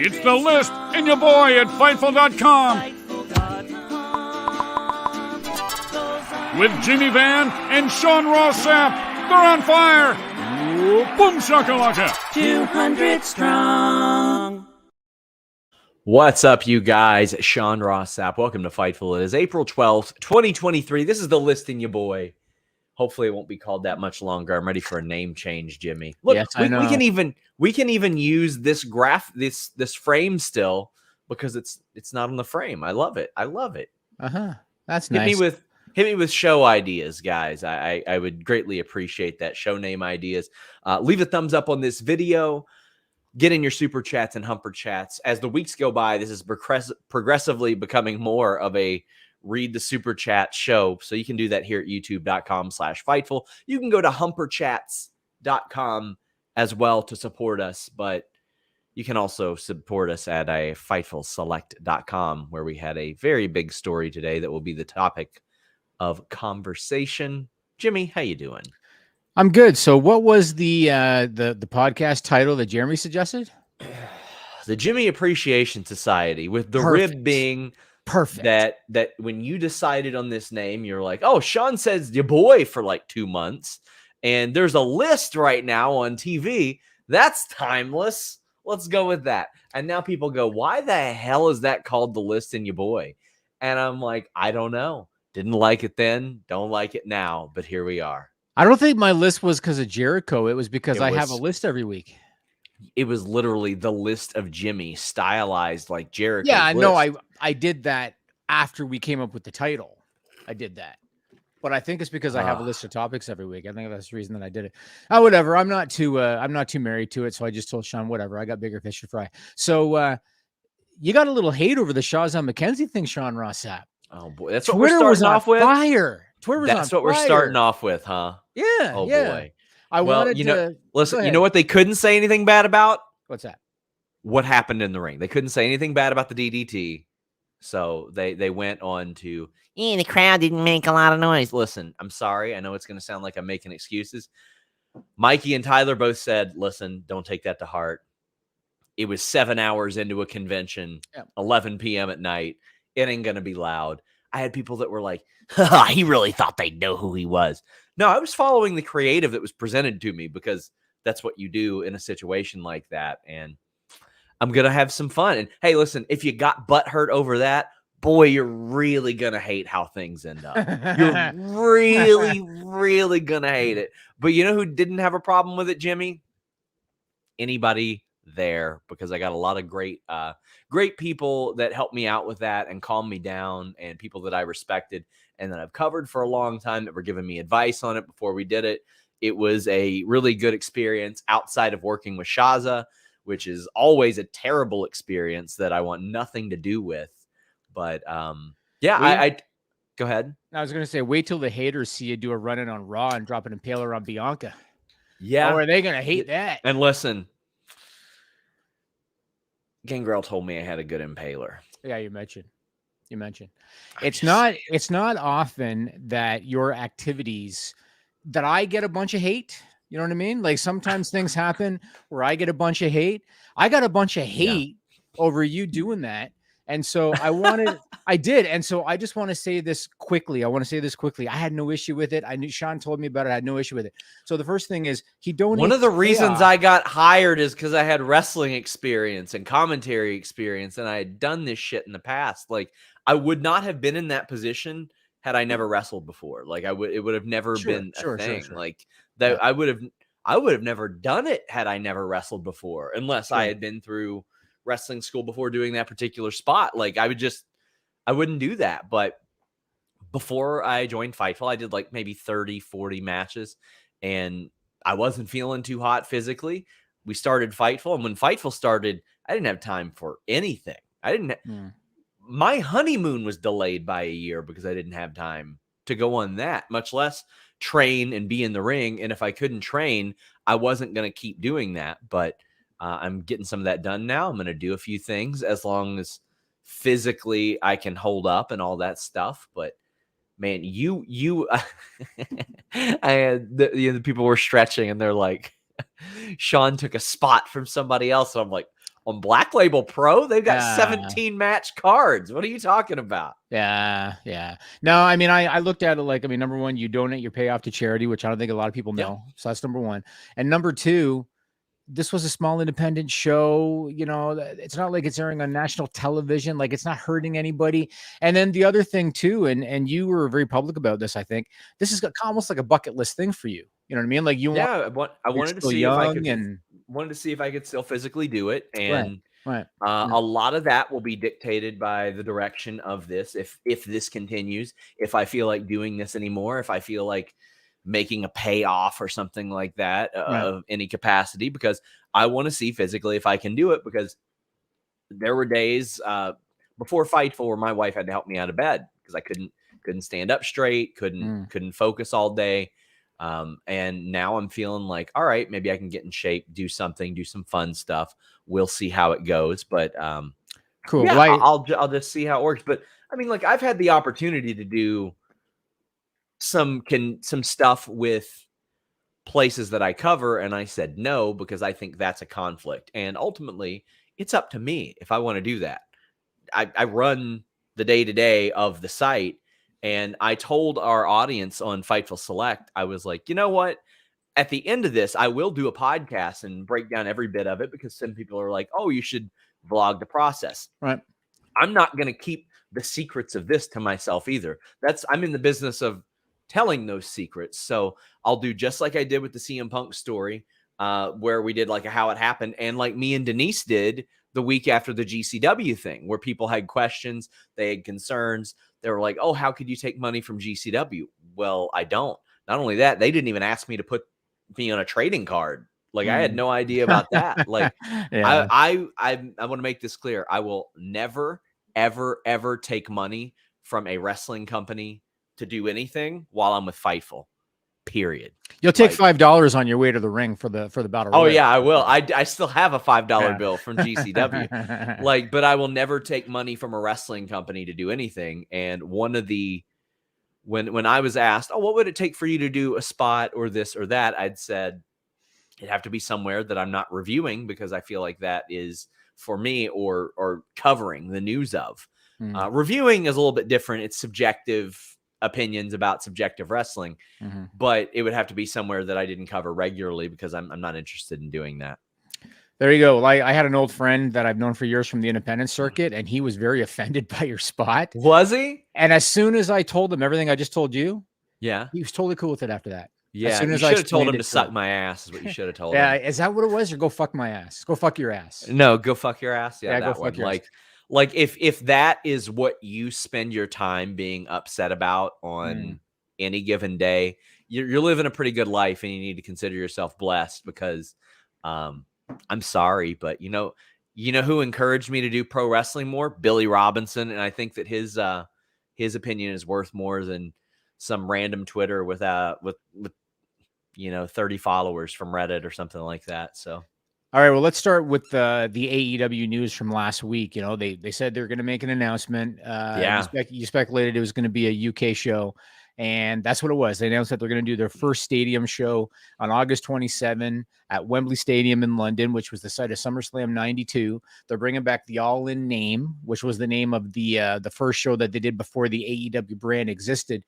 It's The List and your boy at Fightful.com. With Jimmy Van and Sean Ross Sapp. They're on fire. Boom shakalaka. 200 strong. What's up, you guys? Sean Ross Sapp. Welcome to Fightful. It is April 12th, 2023. This is The List and your boy. Hopefully it won't be called that much longer. I'm ready for a name change, Jimmy. Look, yes, we can even use this this frame still because it's not on the frame. I love it. That's nice. Hit me with show ideas, guys. I would greatly appreciate that. Show name ideas. Leave a thumbs up on this video. Get in your super chats and humper chats. As the weeks go by, this is progressively becoming more of a read the super chat show. So you can do that here at youtube.com/Fightful. You can go to humperchats.com as well to support us, but you can also support us at a FightfulSelect.com, where we had a very big story today that will be the topic of conversation. Jimmy, how you doing? I'm good. So what was the podcast title that Jeremy suggested? The Jimmy Appreciation Society, with the Perfect. rib being Perfect. that when you decided on this name, you're like, oh, Sean says your boy for like 2 months, and there's a list right now on TV. That's timeless. Let's go with that. And now people go, why the hell is that called The List and your boy? And I'm like, I don't know. Didn't like it then. Don't like it now. But here we are. I don't think my list was because of Jericho. It was because I have a list every week. It was literally the list of Jimmy, stylized like Jericho. Yeah, no, I did that after we came up with the title. I did that. But I think it's because I have a list of topics every week. I think that's the reason that I did it. Oh, whatever. I'm not too married to it. So I just told Sean, whatever. I got bigger fish to fry. So you got a little hate over the Shazam McKenzie thing, Sean Ross Sapp. Oh boy, that's what we're starting off with. Fire. Twitter was That's on what fire. we're starting off with, huh? Yeah. Oh yeah. boy. Listen, you know what they couldn't say anything bad about? What's that? What happened in the ring. They couldn't say anything bad about the DDT. So they went on to, the crowd didn't make a lot of noise. Listen, I'm sorry. I know it's going to sound like I'm making excuses. Mikey and Tyler both said, listen, don't take that to heart. It was 7 hours into a convention, 11 p.m. at night. It ain't going to be loud. I had people that were like, he really thought they'd know who he was. No, I was following the creative that was presented to me because that's what you do in a situation like that. And I'm going to have some fun. And hey, listen, if you got butt hurt over that, boy, you're really going to hate how things end up. You're really, really going to hate it. But you know who didn't have a problem with it, Jimmy? Anybody there, because I got a lot of great people that helped me out with that and calmed me down, and people that I respected and that I've covered for a long time that were giving me advice on it before we did it. It was a really good experience outside of working with Shaza, which is always a terrible experience that I want nothing to do with. But I go ahead. I was going to say, wait till the haters see you do a run-in on Raw and drop an impaler on Bianca. Yeah. Oh, are they going to hate that? And listen, Gangrel told me I had a good impaler. Yeah, you mentioned. It's not often that your activities that I get a bunch of hate. You know what I mean? Like sometimes things happen where I get a bunch of hate. I got a bunch of hate over you doing that. And so I did. And so I just want to say this quickly. I had no issue with it. I knew Sean told me about it. I had no issue with it. So the first thing is he donated. One of the reasons I got hired is because I had wrestling experience and commentary experience, and I had done this shit in the past. Like I would not have been in that position had I never wrestled before. Like it would have never been a thing. Sure. Like that, yeah. I would have never done it had I never wrestled before, unless I had been through wrestling school before doing that particular spot. Like I wouldn't do that. But before I joined Fightful, I did like maybe 30, 40 matches, and I wasn't feeling too hot physically. We started Fightful, and when Fightful started, I didn't have time for anything. My honeymoon was delayed by a year because I didn't have time to go on that, much less train and be in the ring. And if I couldn't train, I wasn't going to keep doing that. But I'm getting some of that done now. I'm going to do a few things as long as physically I can hold up and all that stuff. But man, I had the people were stretching and they're like, Sean took a spot from somebody else. So I'm like, On Black Label Pro, they've got Yeah. 17 match cards. What are you talking about? Yeah. No, I mean, I looked at it like, I mean, number one, you donate your payoff to charity, which I don't think a lot of people know. So that's number one. And number two, this was a small independent show. You know, it's not like it's airing on national television. Like, it's not hurting anybody. And then the other thing too, and you were very public about this, I think this is almost like a bucket list thing for you. You know what I mean? Like, you want, I you're wanted to still see if I young could and still physically do it, and right. a lot of that will be dictated by the direction of this. If this continues, if I feel like doing this anymore, if I feel like making a payoff or something like that of any capacity, because I want to see physically if I can do it, because there were days before Fightful where my wife had to help me out of bed because I couldn't stand up straight, couldn't focus all day. And now I'm feeling like, all right, maybe I can get in shape, do some fun stuff. We'll see how it goes. But cool. Yeah, Well, I'll just see how it works. But I mean, like, I've had the opportunity to do some stuff with places that I cover, and I said no because I think that's a conflict. And ultimately, it's up to me if I want to do that. I run the day-to-day of the site, and I told our audience on Fightful Select, I was like, you know what? At the end of this, I will do a podcast and break down every bit of it, because some people are like, oh, you should vlog the process. right. I'm not going to keep the secrets of this to myself either. I'm in the business of telling those secrets. So I'll do just like I did with the CM Punk story, where we did like a how it happened, and like me and Denise did the week after the GCW thing, where people had questions, they had concerns. They were like, oh, how could you take money from GCW? Well, I don't. Not only that, they didn't even ask me to put me on a trading card. Like, I had no idea about that. Like, Yeah. I want to make this clear. I will never, ever take money from a wrestling company to do anything while I'm with Fightful. Period. You'll take $5 on your way to the ring for the battle royal. Oh yeah, I will. I still have a $5 bill from GCW. Like, but I will never take money from a wrestling company to do anything. And one of the when I was asked, oh, what would it take for you to do a spot or this or that, I'd said it'd have to be somewhere that I'm not reviewing, because I feel like that is for me, or covering the news of. Reviewing is a little bit different. It's subjective opinions about subjective wrestling, but it would have to be somewhere that I didn't cover regularly, because I'm not interested in doing that. There you go. Well, I had an old friend that I've known for years from the independent circuit, and he was very offended by your spot. Was he? And as soon as I told him everything I just told you, yeah, he was totally cool with it after that. Yeah, as soon as you I should have told him explained to it suck him. my ass is what you should have told Yeah, him. is that what it was? Or go fuck my ass? Go fuck your ass. No, go fuck your ass. Yeah, Yeah, go that fuck one. your ass. Like if that is what you spend your time being upset about on any given day, you're living a pretty good life, and you need to consider yourself blessed, because I'm sorry, but you know who encouraged me to do pro wrestling more? Billy Robinson. And I think that his opinion is worth more than some random Twitter with 30 followers from Reddit or something like that. So all right, well, let's start with the AEW news from last week. You know, they said they're going to make an announcement. You speculated it was going to be a UK show, and that's what it was. They announced that they're going to do their first stadium show on August 27 at Wembley Stadium in London, which was the site of SummerSlam 92. They're bringing back the All In name, which was the name of the first show that they did before the AEW brand existed.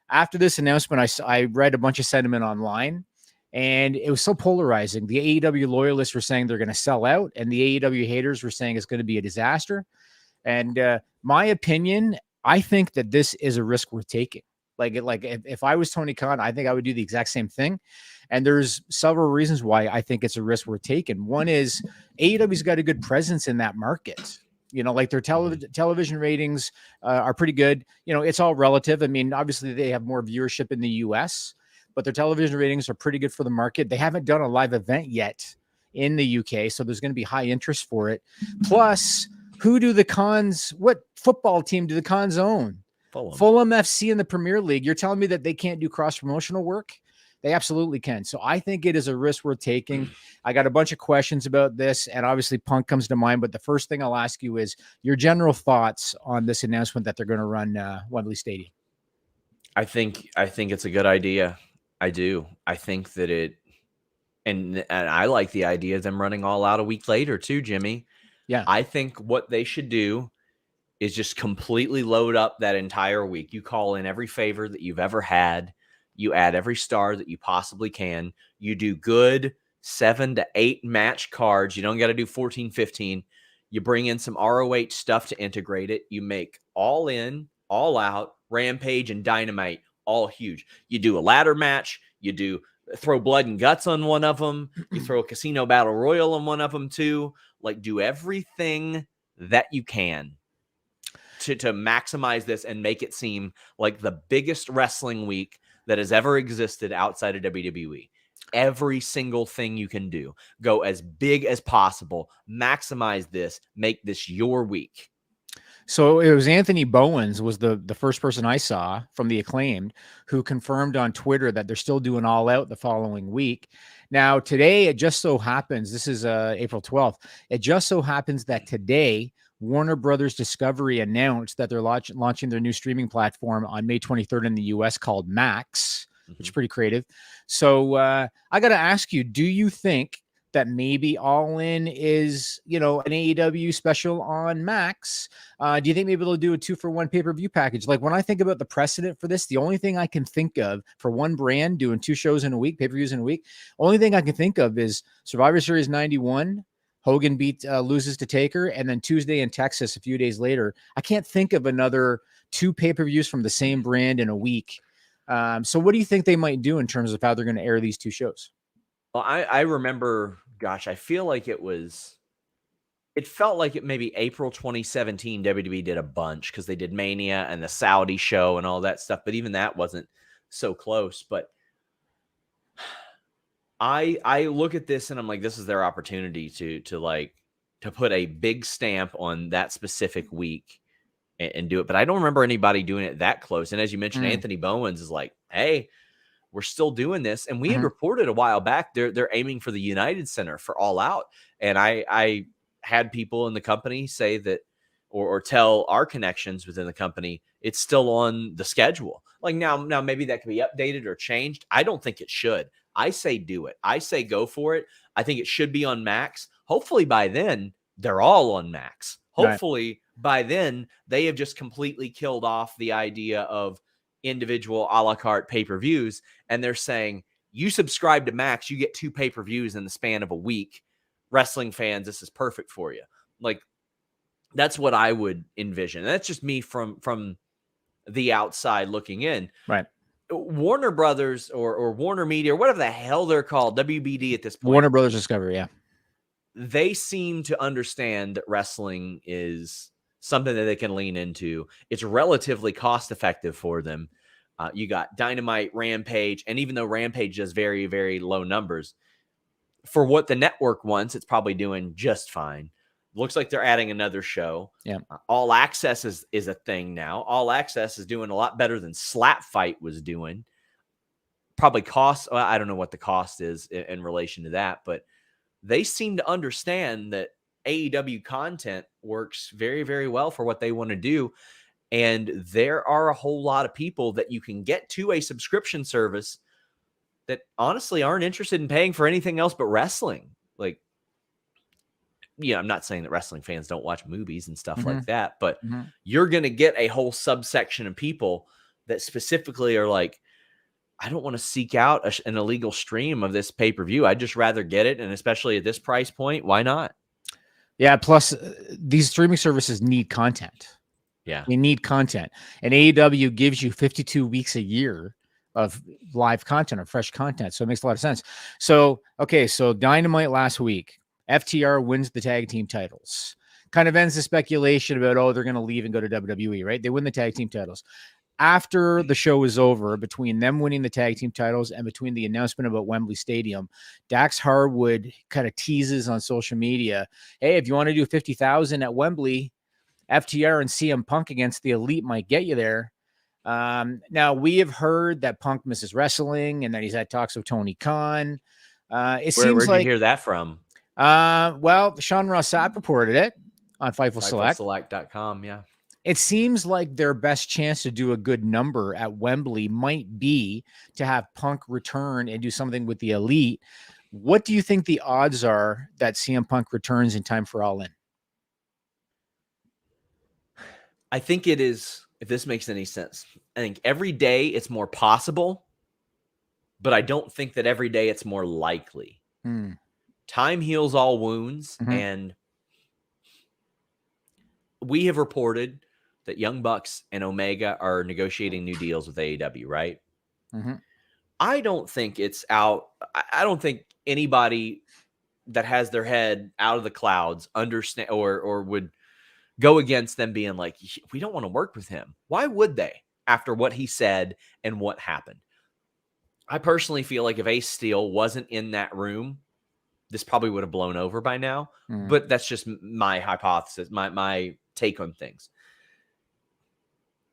After this announcement, I read a bunch of sentiment online, and it was so polarizing. The AEW loyalists were saying they're going to sell out, and the AEW haters were saying it's going to be a disaster. And my opinion, I think that this is a risk worth taking. Like if I was Tony Khan, I think I would do the exact same thing. And there's several reasons why I think it's a risk worth taking. One is AEW's got a good presence in that market. You know, like their television ratings are pretty good. You know, it's all relative. I mean, obviously they have more viewership in the US, but their television ratings are pretty good for the market. They haven't done a live event yet in the UK, so there's going to be high interest for it. Plus, what football team do the Cons own? Fulham FC in the Premier League. You're telling me that they can't do cross-promotional work? They absolutely can. So I think it is a risk worth taking. I got a bunch of questions about this, and obviously Punk comes to mind, but the first thing I'll ask you is your general thoughts on this announcement that they're going to run Wembley Stadium. I think it's a good idea. I do. I think that and I like the idea of them running All Out a week later too, Jimmy. Yeah. I think what they should do is just completely load up that entire week. You call in every favor that you've ever had. You add every star that you possibly can. You do good 7 to 8 match cards. You don't got to do 14, 15. You bring in some ROH stuff to integrate it. You make All In, All Out, Rampage, and Dynamite all huge. You do a ladder match. You do throw blood and guts on one of them. You throw a casino battle royal on one of them too. Like, do everything that you can to maximize this and make it seem like the biggest wrestling week that has ever existed outside of WWE. Every single thing you can do, go as big as possible, maximize this, make this your week. So it was Anthony Bowens was the first person I saw from the Acclaimed who confirmed on Twitter that they're still doing All Out the following week. Now, today, it just so happens, this is April 12th, it just so happens that today, Warner Brothers Discovery announced that they're launching their new streaming platform on May 23rd in the US called Max, which is pretty creative. So I got to ask you, do you think that maybe All In is, an AEW special on Max? Do you think maybe they'll do a 2-for-1 pay-per-view package? Like, when I think about the precedent for this, the only thing I can think of for one brand doing 2 shows in a week, pay-per-views in a week, only thing I can think of is Survivor Series 91. Hogan loses to Taker, and then Tuesday in Texas a few days later. I can't think of another 2 pay-per-views from the same brand in a week. So what do you think they might do in terms of how they're going to air these 2 shows? Well, I remember, gosh, I feel like it felt like it maybe April 2017, WWE did a bunch because they did Mania and the Saudi show and all that stuff. But even that wasn't so close. But I look at this and I'm like, this is their opportunity to put a big stamp on that specific week and do it. But I don't remember anybody doing it that close. And as you mentioned, Anthony Bowens is like, hey, we're still doing this. And we had reported a while back, they're aiming for the United Center for All Out. And I had people in the company say that, or tell our connections within the company, it's still on the schedule. Like now maybe that could be updated or changed. I don't think it should. I say do it. I say go for it. I think it should be on Max. Hopefully by then they're all on Max. Hopefully by then they have just completely killed off the idea of individual a la carte pay-per-views. And they're saying, you subscribe to Max, you get 2 pay-per-views in the span of a week. Wrestling fans, this is perfect for you. Like, that's what I would envision. That's just me from the outside looking in. Right. Warner Brothers or Warner Media or whatever the hell they're called, WBD at this point. Warner Brothers Discovery, yeah. They seem to understand that wrestling is something that they can lean into. It's relatively cost effective for them. You got Dynamite, Rampage, and even though Rampage does very, very low numbers, for what the network wants, it's probably doing just fine. Looks like they're adding another show. Yeah. All Access is a thing now. All Access is doing a lot better than Slap Fight was doing. Probably cost. Well, I don't know what the cost is in relation to that, but they seem to understand that AEW content works very, very well for what they want to do. And there are a whole lot of people that you can get to a subscription service that honestly aren't interested in paying for anything else but wrestling. Like, I'm not saying that wrestling fans don't watch movies and stuff like that, but you're going to get a whole subsection of people that specifically are like, I don't want to seek out an illegal stream of this pay-per-view. I'd just rather get it. And especially at this price point, why not? Yeah. Plus, these streaming services need content. Yeah. They need content. And AEW gives you 52 weeks a year of live content or fresh content. So it makes a lot of sense. So, okay. So Dynamite last week, FTR wins the tag team titles. Kind of ends the speculation about, they're going to leave and go to WWE, right? They win the tag team titles. After the show is over, between them winning the tag team titles and between the announcement about Wembley Stadium, Dax Harwood kind of teases on social media, hey, if you want to do 50,000 at Wembley, FTR and CM Punk against the Elite might get you there. Now, we have heard that Punk misses wrestling and that he's had talks with Tony Khan. Where'd you hear that from? Well, Sean Ross Sapp reported it on Fightful Select. FightfulSelect.com, yeah. It seems like their best chance to do a good number at Wembley might be to have Punk return and do something with the Elite. What do you think the odds are that CM Punk returns in time for All In? I think it is, if this makes any sense, I think every day it's more possible, but I don't think that every day it's more likely. Time heals all wounds, and we have reported that Young Bucks and Omega are negotiating new deals with AEW, right? I don't think it's out. I don't think anybody that has their head out of the clouds understand or would go against them being like, we don't want to work with him. Why would they, after what he said and what happened? I personally feel like if Ace Steel wasn't in that room, this probably would have blown over by now. But that's just my hypothesis, my take on things.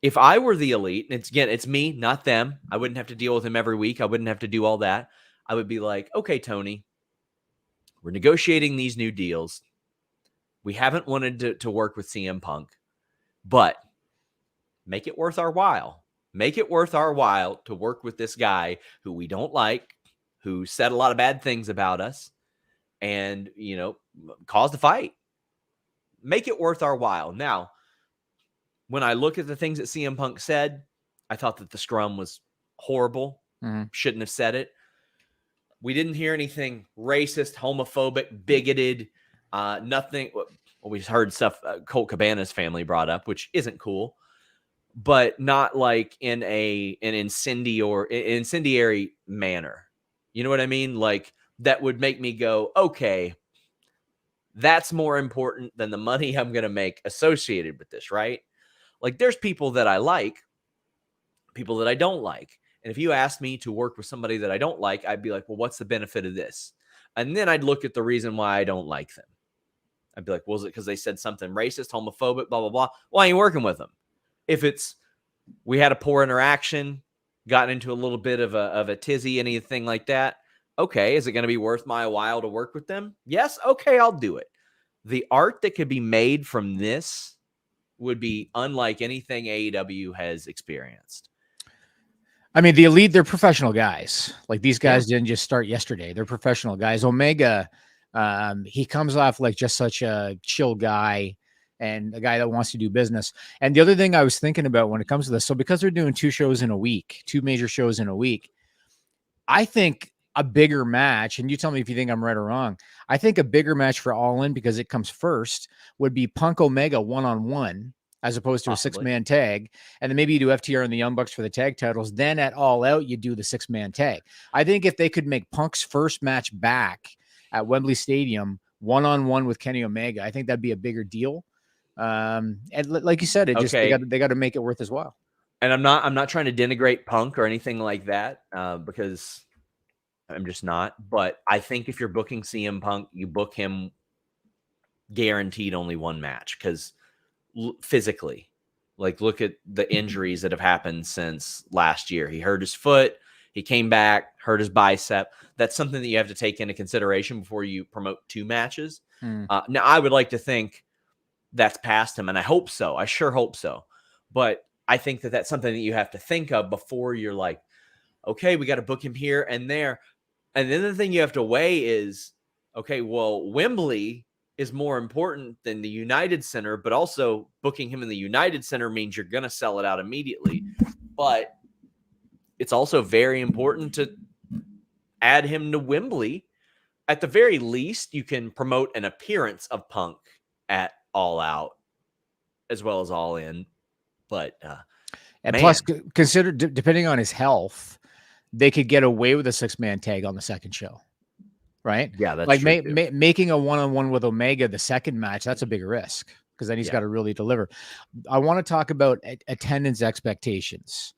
If I were the Elite, and it's me, not them, I wouldn't have to deal with him every week. I wouldn't have to do all that. I would be like, okay, Tony, we're negotiating these new deals. We haven't wanted to work with CM Punk, but make it worth our while. Make it worth our while to work with this guy who we don't like, who said a lot of bad things about us, and, caused a fight. Make it worth our while. Now, when I look at the things that CM Punk said, I thought that the scrum was horrible. Shouldn't have said it. We didn't hear anything racist, homophobic, bigoted, nothing. Well, we heard stuff Colt Cabana's family brought up, which isn't cool, but not like in an incendiary manner. You know what I mean? Like, that would make me go, okay, that's more important than the money I'm going to make associated with this, right? Like, there's people that I like, people that I don't like. And if you asked me to work with somebody that I don't like, I'd be like, well, what's the benefit of this? And then I'd look at the reason why I don't like them. I'd be like, well, is it because they said something racist, homophobic, blah, blah, blah? Well, I ain't working with them. If it's, we had a poor interaction, gotten into a little bit of a tizzy, anything like that, okay, is it going to be worth my while to work with them? Yes. Okay, I'll do it. The art that could be made from this would be unlike anything AEW has experienced. I mean, the Elite, they're professional guys. Like, these guys didn't just start yesterday. They're professional guys. Omega, he comes off like just such a chill guy and a guy that wants to do business. And the other thing I was thinking about when it comes to this, so because they're doing 2 shows in a week, 2 major shows in a week, I think a bigger match, and you tell me if you think I'm right or wrong, I think a bigger match for All In, because it comes first, would be Punk Omega one-on-one, as opposed to a 6-man tag. And then maybe you do FTR and the Young Bucks for the tag titles. Then at All Out, you do the 6-man tag. I think if they could make Punk's first match back at Wembley Stadium, one-on-one with Kenny Omega, I think that'd be a bigger deal. And like you said, they got to make it worth as well. And I'm not trying to denigrate Punk or anything like that, because I'm just not. But I think if you're booking CM Punk, you book him guaranteed only one match, because physically, like, look at the injuries that have happened since last year. He hurt his foot, he came back, hurt his bicep. That's something that you have to take into consideration before you promote 2 matches. Now, I would like to think that's past him, and I hope so. I sure hope so. But I think that that's something that you have to think of before you're like, okay, we got to book him here and there. And then the thing you have to weigh is, okay, well, Wembley is more important than the United Center, but also booking him in the United Center means you're going to sell it out immediately. But it's also very important to add him to Wembley. At the very least, you can promote an appearance of Punk at All Out as well as All In. But and plus, consider, depending on his health, they could get away with a 6-man tag on the second show. Right? Yeah, that's like true, making a one-on-one with Omega the second match, that's a bigger risk, because then he's got to really deliver. I want to talk about attendance expectations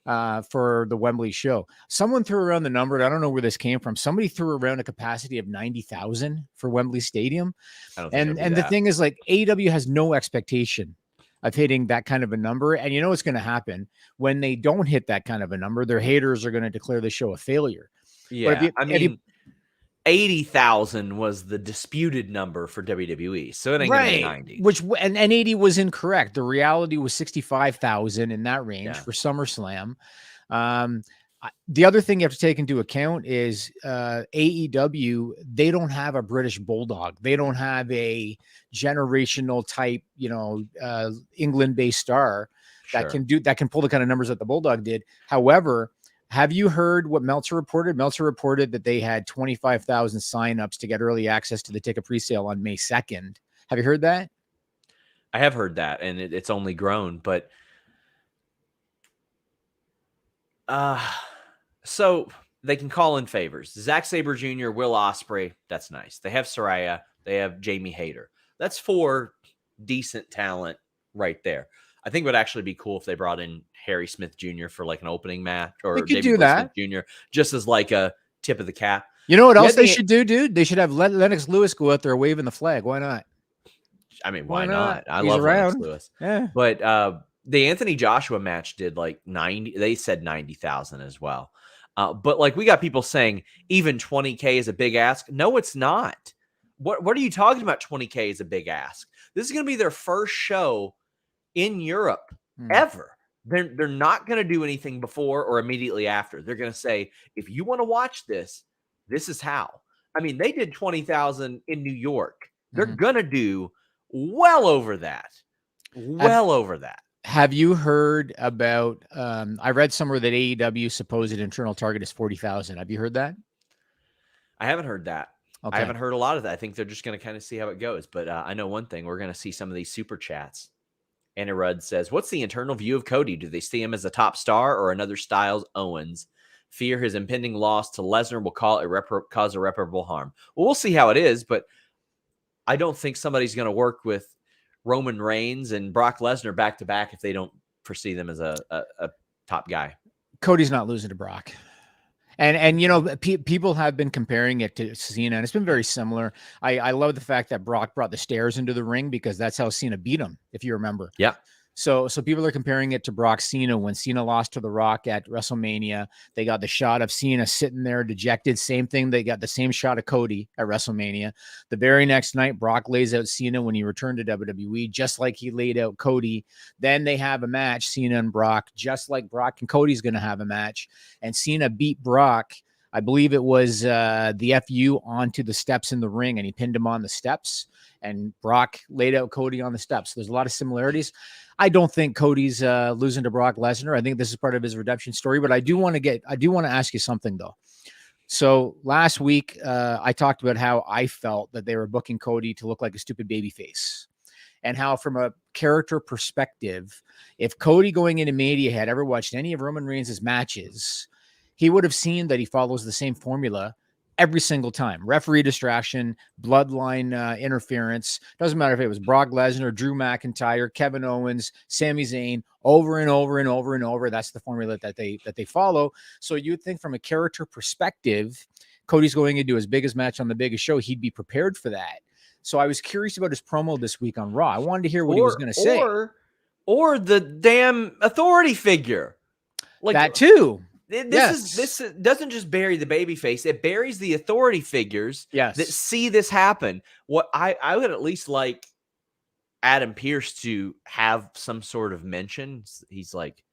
for the Wembley show. Someone threw around the number, and I don't know where this came from. Somebody threw around a capacity of 90,000 for Wembley Stadium. And the thing is, like, AEW has no expectation of hitting that kind of a number. And you know what's going to happen when they don't hit that kind of a number? Their haters are going to declare the show a failure. Yeah, I mean, 80,000 was the disputed number for WWE, so it ain't gonna be 90. Which and 80 was incorrect. The reality was 65,000 in that range for SummerSlam. The other thing you have to take into account is AEW, they don't have a British bulldog. They don't have a generational type, England-based star that can pull the kind of numbers that the Bulldog did. However, have you heard what Meltzer reported? Meltzer reported that they had 25,000 signups to get early access to the ticket presale on May 2nd. Have you heard that? I have heard that, and it's only grown, but so they can call in favors. Zack Sabre Jr., Will Ospreay, that's nice. They have Saraya, they have Jamie Hayter. That's 4 decent talent right there. I think it would actually be cool if they brought in Harry Smith Jr. for like an opening match, or David Smith Jr. just as like a tip of the cap. You know what else they should do, dude? They should have Lennox Lewis go out there waving the flag. Why not? I mean, why not? I He's love around. Lennox Lewis. Yeah. But the Anthony Joshua match did like 90. They said 90,000 as well. But like we got people saying even 20K is a big ask. No, it's not. What are you talking about? 20K is a big ask. This is going to be their first show in Europe ever. They're not going to do anything before or immediately after. They're going to say, if you want to watch this, this is how. I mean, they did 20,000 in New York. They're going to do well over that. Over that. Have you heard about, I read somewhere that AEW supposed internal target is 40,000. Have you heard that? I haven't heard that. Okay. I haven't heard a lot of that. I think they're just going to kind of see how it goes. But I know one thing. We're going to see some of these super chats. Anna Rudd says, what's the internal view of Cody? Do they see him as a top star or another Styles Owens? Fear his impending loss to Lesnar will cause irreparable harm. Well, we'll see how it is, but I don't think somebody's going to work with Roman Reigns and Brock Lesnar back to back if they don't foresee them as a top guy. Cody's not losing to Brock. And people have been comparing it to Cena, and it's been very similar. I love the fact that Brock brought the stairs into the ring because that's how Cena beat him, if you remember. Yeah. So people are comparing it to Brock Cena when Cena lost to The Rock at WrestleMania. They got the shot of Cena sitting there dejected. Same thing. They got the same shot of Cody at WrestleMania. The very next night, Brock lays out Cena when he returned to WWE, just like he laid out Cody. Then they have a match, Cena and Brock, just like Brock and Cody's going to have a match. And Cena beat Brock. I believe it was the FU onto the steps in the ring, and he pinned him on the steps. And Brock laid out Cody on the steps. So there's a lot of similarities. I don't think Cody's losing to Brock Lesnar. I think this is part of his redemption story. But I do want to ask you something though. So last week, I talked about how I felt that they were booking Cody to look like a stupid baby face, and how from a character perspective, if Cody going into Mania had ever watched any of Roman Reigns' matches, he would have seen that he follows the same formula every single time. Referee distraction, bloodline interference. Doesn't matter if it was Brock Lesnar, Drew McIntyre, Kevin Owens, Sami Zayn, over and over and over and over. That's the formula that they follow. So you'd think from a character perspective, Cody's going into his biggest match on the biggest show. He'd be prepared for that. So I was curious about his promo this week on Raw. I wanted to hear what he was going to say. Or the damn authority figure. Like that too. This doesn't just bury the baby face. It buries the authority figures that see this happen. What I would at least like Adam Pearce to have some sort of mention. He's like,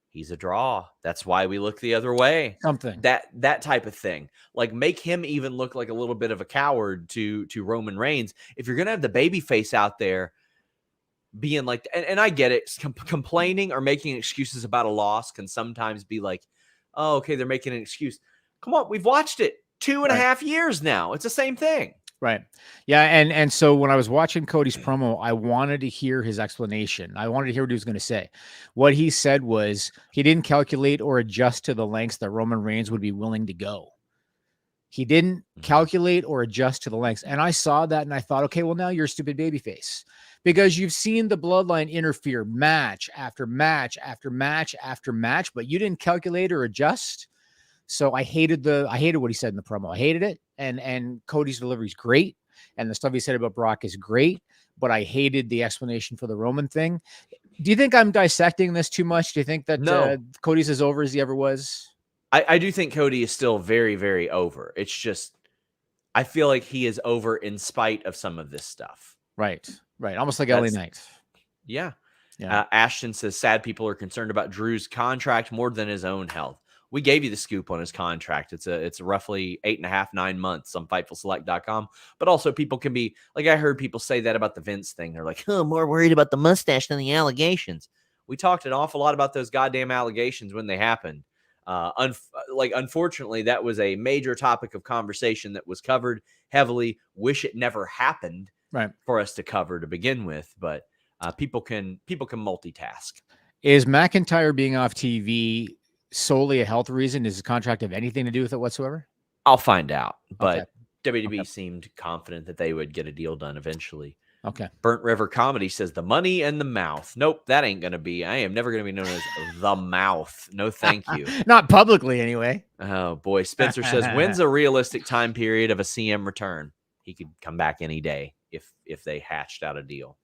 he's a draw. That's why we look the other way. Something that type of thing. Like make him even look like a little bit of a coward to Roman Reigns. If you're gonna have the baby face out there being like, and I get it, complaining or making excuses about a loss can sometimes be like, oh, okay, they're making an excuse. Come on, we've watched it 2.5 years now. It's the same thing. Right. Yeah. And so when I was watching Cody's promo, I wanted to hear his explanation. I wanted to hear what he was going to say. What he said was he didn't calculate or adjust to the lengths that Roman Reigns would be willing to go. He didn't calculate or adjust to the lengths. And I saw that and I thought, okay, well, now you're a stupid babyface because you've seen the bloodline interfere match after match after match after match, but you didn't calculate or adjust. So I hated what he said in the promo. I hated it. And Cody's delivery is great. And the stuff he said about Brock is great, but I hated the explanation for the Roman thing. Do you think I'm dissecting this too much? Do you think that Cody's as over as he ever was? I do think Cody is still very, very over. It's just, I feel like he is over in spite of some of this stuff. Right. Almost like LA Knight. Yeah. Ashton says sad people are concerned about Drew's contract more than his own health. We gave you the scoop on his contract. It's roughly 8.5, 9 months on FightfulSelect.com. But also people can be like, I heard people say that about the Vince thing. They're like, oh, I'm more worried about the mustache than the allegations. We talked an awful lot about those goddamn allegations when they happened. Unfortunately, that was a major topic of conversation that was covered heavily. Wish it never happened for us to cover to begin with. But people can multitask. Is McIntyre being off TV solely a health reason? Does his contract have anything to do with it whatsoever? I'll find out, but WWE seemed confident that they would get a deal done eventually. Okay. Burnt River Comedy says the money and the mouth. Nope, that ain't going to be. I am never going to be known as the mouth. No, thank you. Not publicly, anyway. Oh, boy. Spencer says, when's a realistic time period of a CM return? He could come back any day if they hatched out a deal.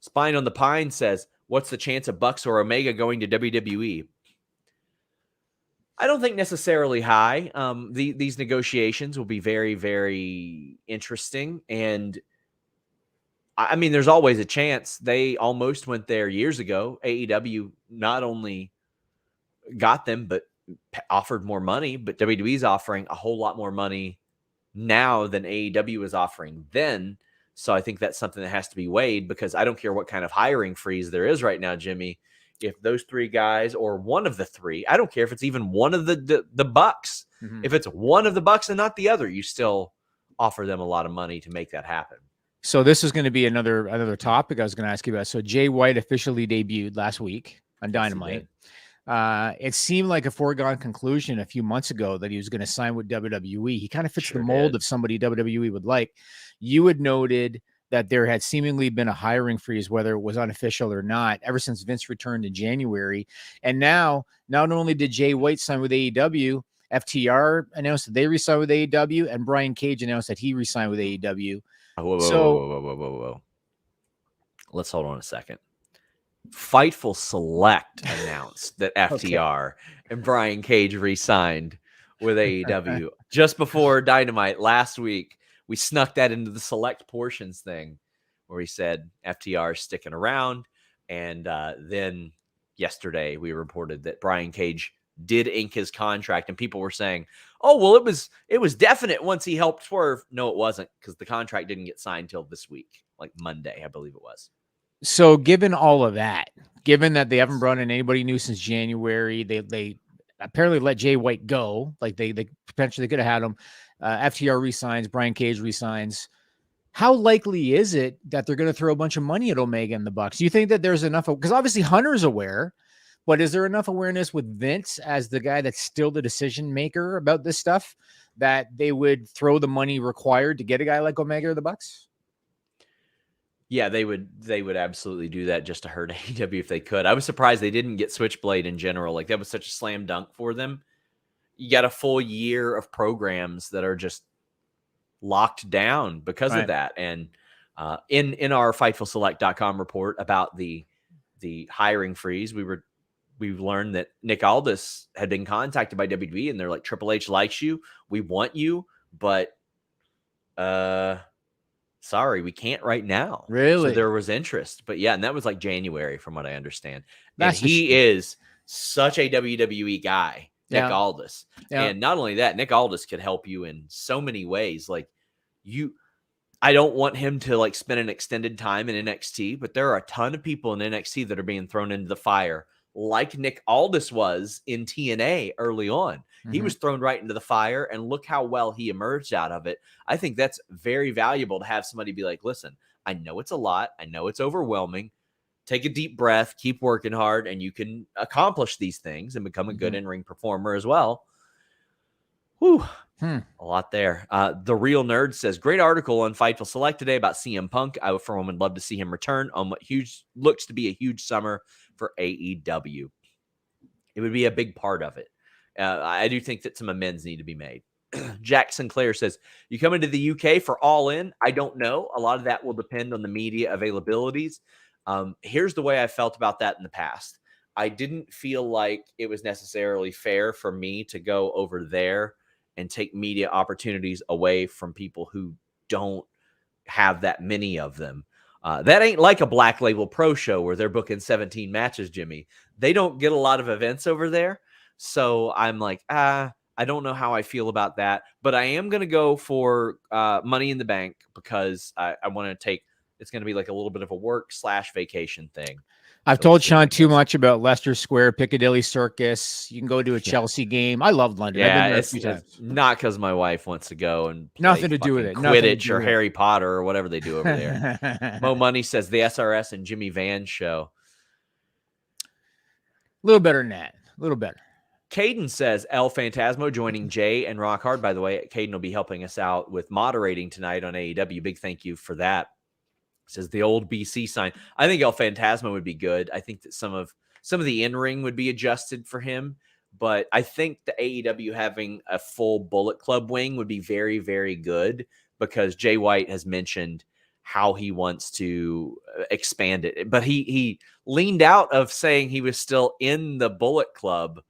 Spine on the Pine says, what's the chance of Bucks or Omega going to WWE? I don't think necessarily high. These negotiations will be very, very interesting. And I mean, there's always a chance. They almost went there years ago. AEW not only got them, but offered more money. But WWE's offering a whole lot more money now than AEW is offering then. So I think that's something that has to be weighed, because I don't care what kind of hiring freeze there is right now, Jimmy. If those three guys, or one of the three, I don't care if it's even one of the Bucks. Mm-hmm. If it's one of the Bucks and not the other, you still offer them a lot of money to make that happen. So this is going to be another topic I was going to ask you about. So Jay White officially debuted last week on Dynamite. It seemed like a foregone conclusion a few months ago that he was going to sign with WWE. He kind of fits the mold of somebody WWE would like. You had noted that there had seemingly been a hiring freeze, whether it was unofficial or not, ever since Vince returned in January. And now, not only did Jay White sign with AEW, FTR announced that they re-signed with AEW, and Brian Cage announced that he re-signed with AEW. Whoa. Let's hold on a second. Fightful Select announced that FTR and Brian Cage re-signed with AEW just before Dynamite last week. We snuck that into the select portions thing where he said FTR is sticking around. And then yesterday we reported that Brian Cage did ink his contract, and people were saying, oh, well, it was definite once he helped Swerve. No, it wasn't, because the contract didn't get signed till this week, like Monday, I believe it was. So given all of that, given that they haven't brought in anybody new since January, they apparently let Jay White go. Like they potentially could have had him. FTR resigns, Brian Cage resigns. How likely is it that they're going to throw a bunch of money at Omega and the Bucks? Do you think that there's enough? Because obviously Hunter's aware, but is there enough awareness with Vince as the guy that's still the decision maker about this stuff that they would throw the money required to get a guy like Omega or the Bucks? Yeah, they would absolutely do that just to hurt AEW if they could. I was surprised they didn't get Switchblade in general. Like, that was such a slam dunk for them. You got a full year of programs that are just locked down because of that. And in our FightfulSelect.com report about the hiring freeze, we've learned that Nick Aldis had been contacted by WWE, and they're like, Triple H likes you, we want you, but sorry, we can't right now. Really? So there was interest. But yeah, and that was like January from what I understand. And he is such a WWE guy, Nick Aldis. Yeah. And not only that, Nick Aldis could help you in so many ways. Like, I don't want him to like spend an extended time in NXT, but there are a ton of people in NXT that are being thrown into the fire, like Nick Aldis was in TNA early on. Mm-hmm. He was thrown right into the fire, and look how well he emerged out of it. I think that's very valuable to have somebody be like, listen, I know it's a lot. I know it's overwhelming. Take a deep breath, keep working hard, and you can accomplish these things and become a good in-ring performer as well. Whew. A lot there. The Real Nerd says, great article on Fightful Select today about CM Punk. I, for one, would love to see him return on what looks to be a huge summer for AEW. It would be a big part of it. I do think that some amends need to be made. Jack Sinclair says, you come into the UK for All In? I don't know. A lot of that will depend on the media availabilities. Here's the way I felt about that in the past. I didn't feel like it was necessarily fair for me to go over there and take media opportunities away from people who don't have that many of them. That ain't like a Black Label Pro show where they're booking 17 matches, Jimmy. They don't get a lot of events over there. So I'm like, I don't know how I feel about that, but I am going to go for Money in the Bank because I want to take. It's going to be like a little bit of a work/vacation thing. I've So we'll told see how Sean it too goes. much about Leicester Square, Piccadilly Circus. You can go to a Yeah. Chelsea game. I love London. I've Yeah, been there a it's few times. not because my wife wants to go and play Nothing to do with fucking it. Nothing to Quidditch do or with it. Harry Potter or whatever they do over there. Mo Money says the SRS and Jimmy Van show. A little better than that. A little better. Caden says El Phantasmo joining Jay and Rock Hard. By the way, Caden will be helping us out with moderating tonight on AEW. Big thank you for that. Says the old BC sign. I think El Phantasmo would be good. I think that some of the in-ring would be adjusted for him, but I think the AEW having a full Bullet Club wing would be very, very good because Jay White has mentioned how he wants to expand it. But he leaned out of saying he was still in the Bullet Club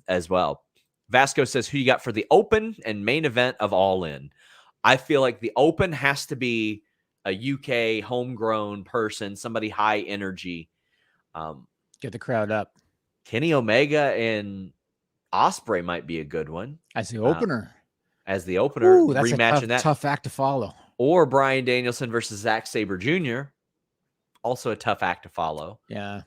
as well. Vasco says, who you got for the open and main event of All In? I feel like the open has to be a UK homegrown person, somebody high energy. Get the crowd up. Kenny Omega and Osprey might be a good one. As the opener. As the opener, Ooh, that's rematching a tough act to follow. Or Bryan Danielson versus Zack Sabre Jr., also a tough act to follow. Yeah.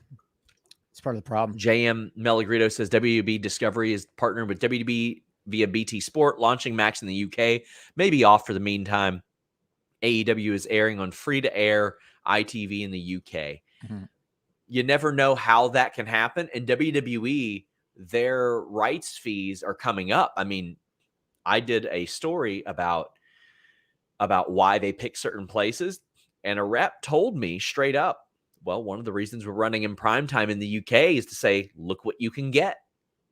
It's part of the problem. JM Melagrito says WB Discovery is partnered with WB via BT Sport, launching Max in the UK. Maybe off for the meantime. AEW is airing on free-to-air ITV in the UK. Mhm. You never know how that can happen. And WWE, their rights fees are coming up. I mean, I did a story about why they pick certain places, and a rep told me straight up, well, one of the reasons we're running in primetime in the UK is to say, look what you can get.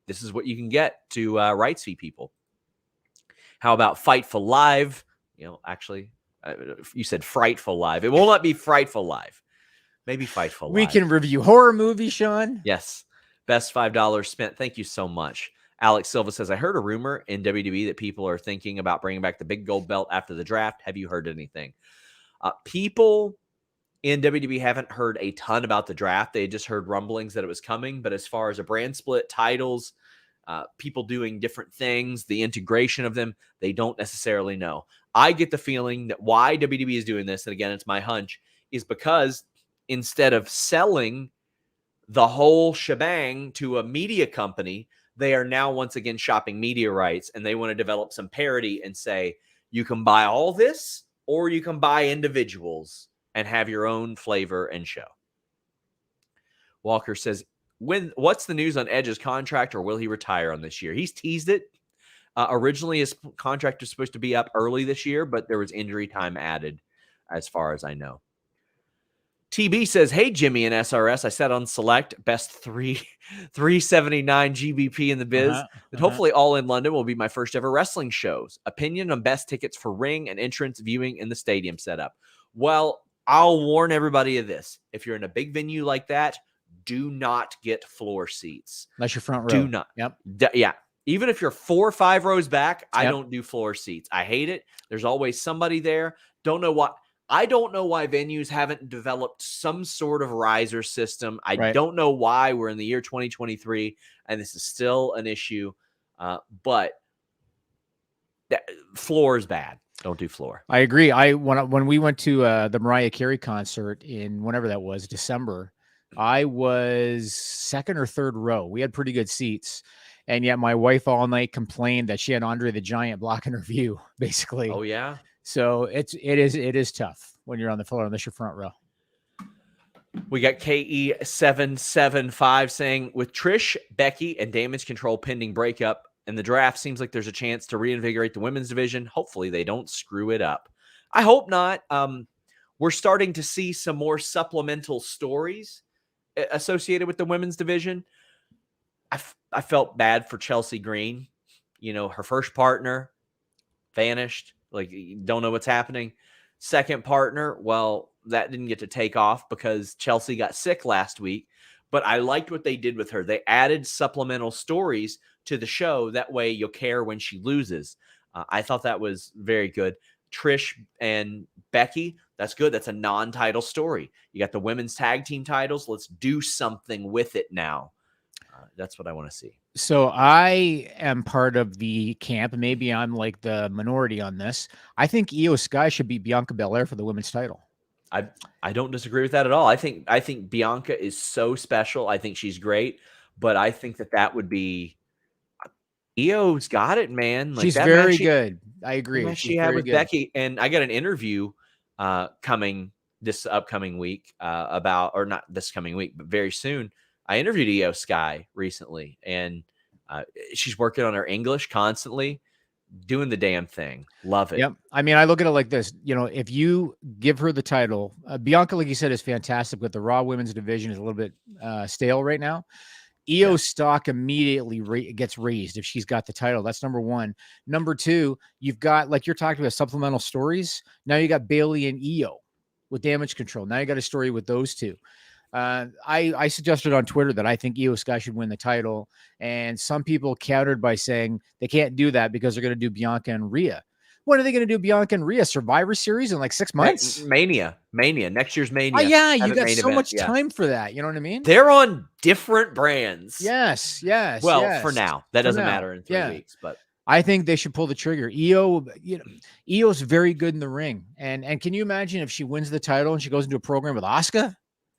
This is what you can get to rights fee people. How about Fightful Live? Actually, you said Frightful Live. It will not be Frightful Live. Maybe Fightful Live. We can review horror movies, Sean. Yes. Best $5 spent. Thank you so much. Alex Silva says, I heard a rumor in WWE that people are thinking about bringing back the big gold belt after the draft. Have you heard anything? People in WWE haven't heard a ton about the draft. They just heard rumblings that it was coming. But as far as a brand split, titles, people doing different things, the integration of them, they don't necessarily know. I get the feeling that why WWE is doing this, and again, it's my hunch, is because instead of selling the whole shebang to a media company, they are now once again shopping media rights, and they want to develop some parity and say, you can buy all this or you can buy individuals and have your own flavor and show. Walker says, what's the news on Edge's contract, or will he retire on this year? He's teased it. Originally, his contract was supposed to be up early this year, but there was injury time added, as far as I know. TB says, hey, Jimmy and SRS, I said on select best 379 GBP in the biz. That hopefully All in London will be my first ever wrestling shows. Opinion on best tickets for ring and entrance viewing in the stadium setup. Well, I'll warn everybody of this. If you're in a big venue like that, do not get floor seats. Unless you're front row. Do not. Yep. Yeah. Even if you're 4 or 5 rows back, I don't do floor seats. I hate it. There's always somebody there. I don't know why venues haven't developed some sort of riser system. I don't know why we're in the year 2023 and this is still an issue. But floor is bad. Don't do floor. I agree. When we went to the Mariah Carey concert in whenever that was, December, I was second or third row. We had pretty good seats. And yet my wife all night complained that she had Andre the Giant blocking her view, basically. Oh, yeah? So it is tough when you're on the floor unless you're front row. We got KE775 saying, with Trish, Becky, and Damage Control pending breakup and the draft, seems like there's a chance to reinvigorate the women's division. Hopefully they don't screw it up. I hope not. We're starting to see some more supplemental stories associated with the women's division. I felt bad for Chelsea Green. Her first partner vanished. Like, you don't know what's happening. Second partner, well, that didn't get to take off because Chelsea got sick last week. But I liked what they did with her. They added supplemental stories to the show. That way you'll care when she loses. I thought that was very good. Trish and Becky, that's good. That's a non-title story. You got the women's tag team titles. Let's do something with it now. That's what I want to see. So I am part of the camp. Maybe I'm like the minority on this. I think Io Sky should beat Bianca Belair for the women's title. I don't disagree with that at all. I think Bianca is so special. I think she's great, but I think that would be Io's got it, man. Like She's that very match good. I the agree. match She's she had very with good. Becky, and I got an interview coming this upcoming week about, or not this coming week, but very soon. I interviewed Io Sky recently, and she's working on her English constantly, doing the damn thing. Love it. Yep. I mean, I look at it like this. You know, if you give her the title, Bianca, like you said, is fantastic, but the Raw women's division is a little bit stale right now. Io's stock immediately gets raised if she's got the title. That's number one. Number two, you've got, like you're talking about, supplemental stories. Now you got Bailey and Io with Damage Control. Now you got a story with those two. I suggested on Twitter that I think Io Sky should win the title, and some people countered by saying they can't do that because they're going to do Bianca and Rhea. When are they going to do Bianca and Rhea? Survivor Series in like 6 months? Mania, next year's Mania. Oh, yeah, you Have it got main so event, much yeah. time for that. You know what I mean? They're on different brands. Yes. Well, for now, that doesn't now, matter in 3 weeks, but I think they should pull the trigger. Io, Io's very good in the ring, and can you imagine if she wins the title and she goes into a program with Asuka?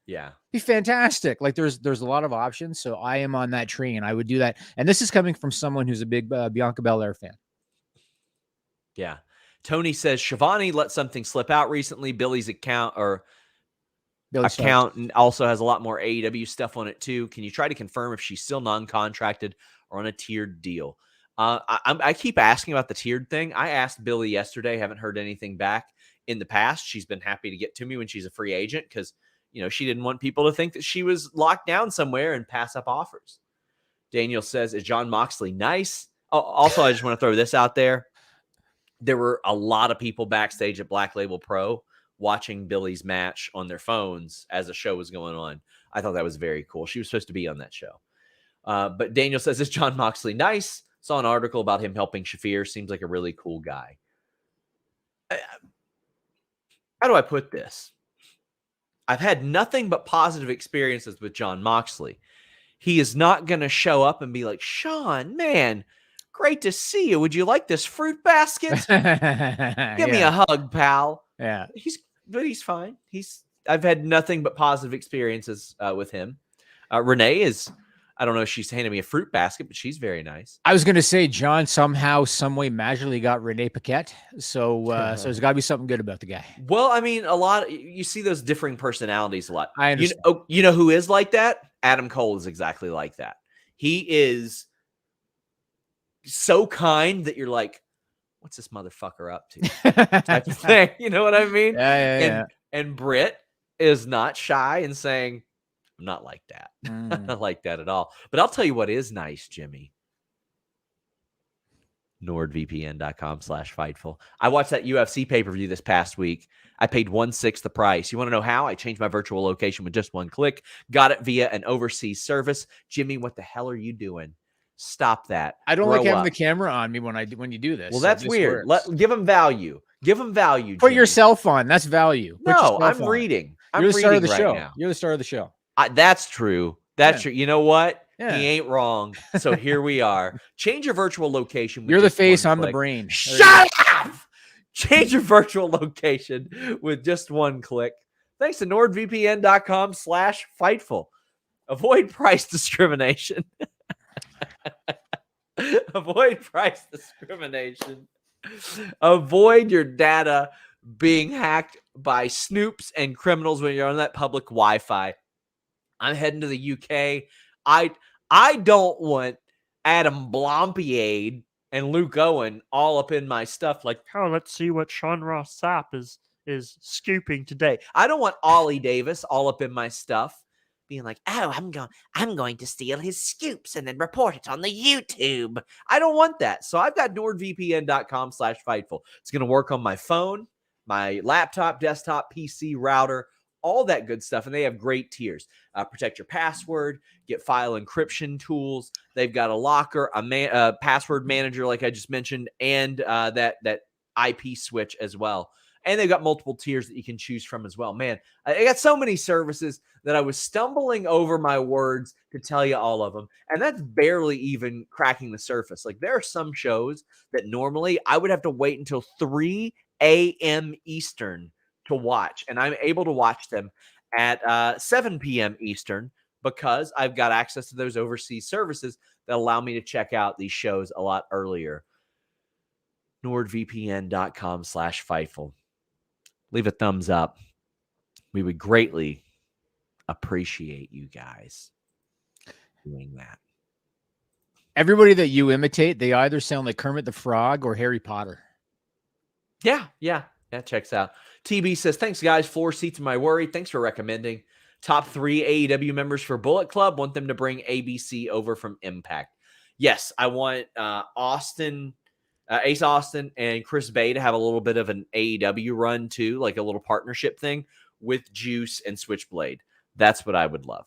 yeah, Be fantastic. Like there's a lot of options, so I am on that train. I would do that, and this is coming from someone who's a big Bianca Belair fan. yeah. Tony says Shivani let something slip out recently. Billy's account also has a lot more AEW stuff on it too. Can you try to confirm if she's still non-contracted or on a tiered deal? I keep asking about the tiered thing. I asked Billy yesterday. Haven't heard anything back. In the past, she's been happy to get to me when she's a free agent because she didn't want people to think that she was locked down somewhere and pass up offers. Daniel says, is Jon Moxley nice? Oh, also, I just want to throw this out there. There were a lot of people backstage at Black Label Pro watching Billy's match on their phones as the show was going on. I thought that was very cool. She was supposed to be on that show. But Daniel says, is Jon Moxley nice? Saw an article about him helping Shafir. Seems like a really cool guy. How do I put this? I've had nothing but positive experiences with Jon Moxley. He is not going to show up and be like, Sean, man, great to see you. Would you like this fruit basket? Give me a hug, pal. Yeah. He's fine. I've had nothing but positive experiences with him. Renee is, I don't know if she's handing me a fruit basket, but she's very nice. I was going to say John somehow, some way magically got Renee Paquette. So there's got to be something good about the guy. Well, I mean, you see those differing personalities a lot. I understand. You know who is like that? Adam Cole is exactly like that. He is so kind that you're like, what's this motherfucker up to? Type of thing. You know what I mean? Yeah. And Britt is not shy in saying, I'm not like that. Not like that at all. But I'll tell you what is nice, Jimmy. NordVPN.com/Fightful. I watched that UFC pay-per-view this past week. I paid 1/6 the price. You want to know how? I changed my virtual location with just one click. Got it via an overseas service. Jimmy, what the hell are you doing? Stop that. I don't like having the camera on me when you do this. Well, that's weird. Give them value. Give them value. Put Jimmy. yourself on. That's value. No, I'm reading. You're the star of the right show. Now. You're the star of the show. That's true. That's true. You know what? Yeah. He ain't wrong. So here we are. Change your virtual location. You're the face. I'm the brain. Shut up! Change your virtual location with just one click. Thanks to NordVPN.com/Fightful. Avoid price discrimination. Avoid price discrimination. Avoid your data being hacked by snoops and criminals when you're on that public Wi-Fi. I'm heading to the UK. I don't want Adam Blompiade and Luke Owen all up in my stuff like, oh, let's see what Sean Ross Sapp is scooping today. I don't want Ollie Davis all up in my stuff being like, oh, I'm going to steal his scoops and then report it on the YouTube. I don't want that. So I've got NordVPN.com/Fightful. It's going to work on my phone, my laptop, desktop, PC, router, all that good stuff. And they have great tiers. Protect your password, get file encryption tools. They've got a locker, a password manager, like I just mentioned, and that IP switch as well. And they've got multiple tiers that you can choose from as well. Man, I got so many services that I was stumbling over my words to tell you all of them. And that's barely even cracking the surface. Like, there are some shows that normally I would have to wait until 3 a.m. Eastern to watch. And I'm able to watch them at 7 p.m. Eastern because I've got access to those overseas services that allow me to check out these shows a lot earlier. NordVPN.com/Fightful. Leave a thumbs up. We would greatly appreciate you guys doing that. Everybody that you imitate, they either sound like Kermit the Frog or Harry Potter. Yeah, that checks out. TB says, thanks, guys. 4 seats in my worry. Thanks for recommending. Top 3 AEW members for Bullet Club. Want them to bring ABC over from Impact. Yes, I want Ace Austin and Chris Bay to have a little bit of an AEW run too, like a little partnership thing with Juice and Switchblade. That's what I would love.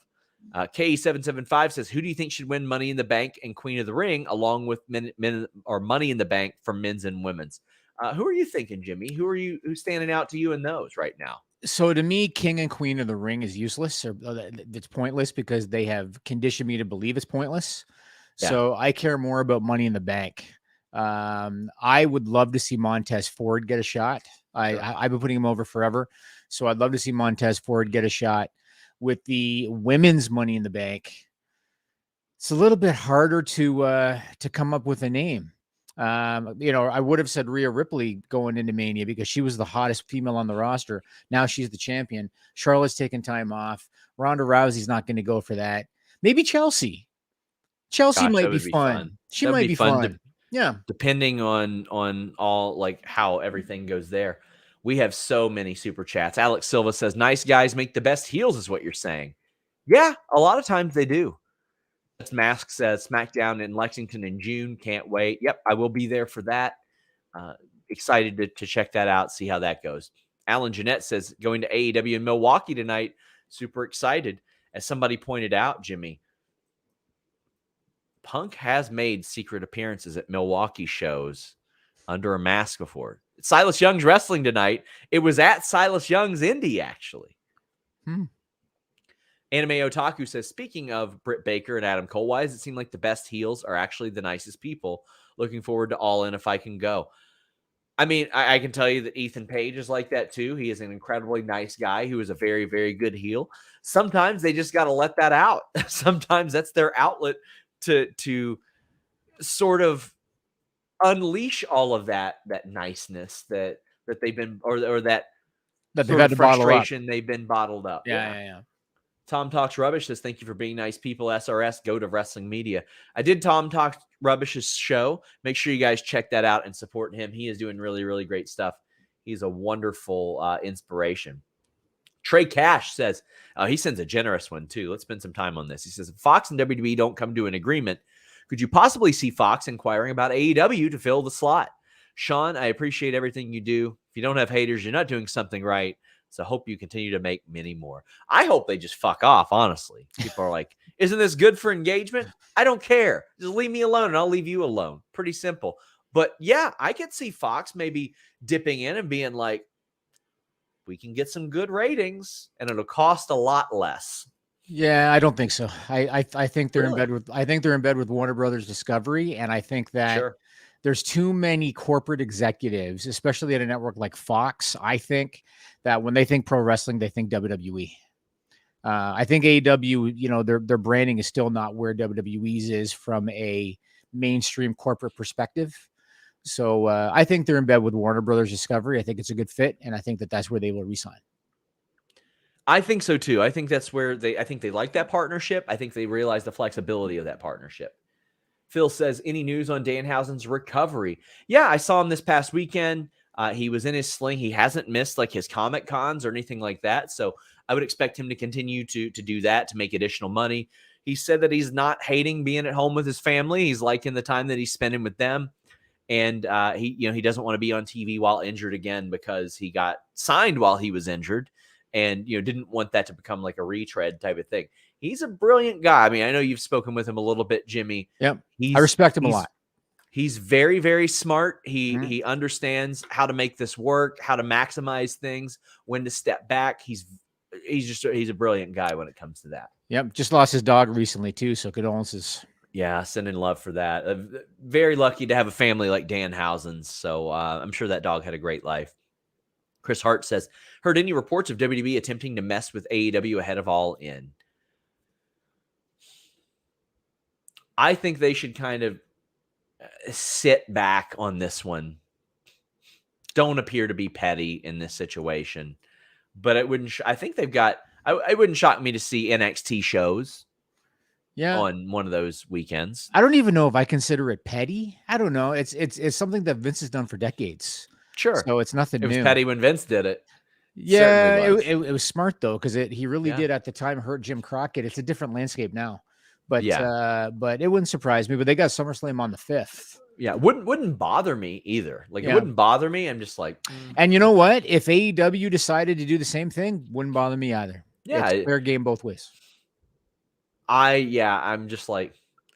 KE775 says, who do you think should win Money in the Bank and Queen of the Ring along with men or Money in the Bank for men's and women's? Who are you thinking, Jimmy? Who's standing out to you in those right now? So to me, King and Queen of the Ring is useless, or it's pointless because they have conditioned me to believe it's pointless. Yeah. So I care more about Money in the Bank. I would love to see Montez Ford get a shot. I've been putting him over forever. So I'd love to see Montez Ford get a shot. With the women's Money in the Bank, it's a little bit harder to come up with a name. I would have said Rhea Ripley going into Mania because she was the hottest female on the roster. Now she's the champion. Charlotte's taking time off. Ronda Rousey's not going to go for that. Maybe Chelsea. Chelsea might be fun. She might be fun. Yeah. Depending on all like how everything goes there. We have so many super chats. Alex Silva says, nice guys make the best heels is what you're saying. Yeah, a lot of times they do. Mask says SmackDown in Lexington in June. Can't wait. Yep, I will be there for that. Excited to check that out, see how that goes. Alan Jeanette says, going to AEW in Milwaukee tonight. Super excited. As somebody pointed out, Jimmy, Punk has made secret appearances at Milwaukee shows under a mask before. It's Silas Young's wrestling tonight. It was at Silas Young's Indie, actually. Anime Otaku says, speaking of Britt Baker and Adam Cole, why does it seem like the best heels are actually the nicest people? Looking forward to All In if I can go. I mean, I can tell you that Ethan Page is like that too. He is an incredibly nice guy who is a very, very good heel. Sometimes they just got to let that out. Sometimes that's their outlet to sort of unleash all of that niceness that they've been or that they've had to bottle up. Frustration they've been bottled up. Yeah. Tom Talks Rubbish says, thank you for being nice people. SRS, go to Wrestling Media. I did Tom Talks Rubbish's show. Make sure you guys check that out and support him. He is doing really, really great stuff. He's a wonderful inspiration. Trey Cash says, he sends a generous one too. Let's spend some time on this. He says, if Fox and WWE don't come to an agreement, could you possibly see Fox inquiring about AEW to fill the slot? Sean, I appreciate everything you do. If you don't have haters, you're not doing something right. So I hope you continue to make many more. I hope they just fuck off, honestly. People are like, isn't this good for engagement? I don't care. Just leave me alone and I'll leave you alone. Pretty simple. But yeah, I could see Fox maybe dipping in and being like, we can get some good ratings and it'll cost a lot less. Yeah, I don't think so. I think they're in bed with Warner Brothers Discovery, and I think that there's too many corporate executives, especially at a network like Fox. I think that when they think pro wrestling, they think WWE. I think AEW, their branding is still not where WWE's is from a mainstream corporate perspective. So I think they're in bed with Warner Brothers Discovery. I think it's a good fit, and I think that that's where they will resign. I think so too. I think that's where I think they like that partnership. I think they realize the flexibility of that partnership. Phil says, any news on Danhausen's recovery? Yeah, I saw him this past weekend. He was in his sling. He hasn't missed like his Comic Cons or anything like that. So I would expect him to continue to do that to make additional money. He said that he's not hating being at home with his family. He's liking the time that he's spending with them. And he doesn't want to be on TV while injured again because he got signed while he was injured. And, didn't want that to become like a retread type of thing. He's a brilliant guy. I mean, I know you've spoken with him a little bit, Jimmy. Yep. I respect him a lot. He's very, very smart. Mhm. He understands how to make this work, how to maximize things, when to step back. He's a brilliant guy when it comes to that. Yep, just lost his dog recently too, so condolences. Yeah, sending love for that. Very lucky to have a family like Danhausen's. So I'm sure that dog had a great life. Chris Hart says, heard any reports of WWE attempting to mess with AEW ahead of All In? I think they should kind of sit back on this one. Don't appear to be petty in this situation. But it wouldn't. I think they've got. It wouldn't shock me to see NXT shows. Yeah, on one of those weekends. I don't even know if I consider it petty. I don't know. It's something that Vince has done for decades. Sure, So it's nothing it was new. petty when Vince did it. Yeah, Certainly was. it was smart though, because he really did at the time hurt Jim Crockett. It's a different landscape now, but it wouldn't surprise me. But they got SummerSlam on the 5th. Yeah, wouldn't bother me either. Like it wouldn't bother me. I'm just like, and you know what? If AEW decided to do the same thing, wouldn't bother me either. Yeah, it's fair game both ways. I'm just like,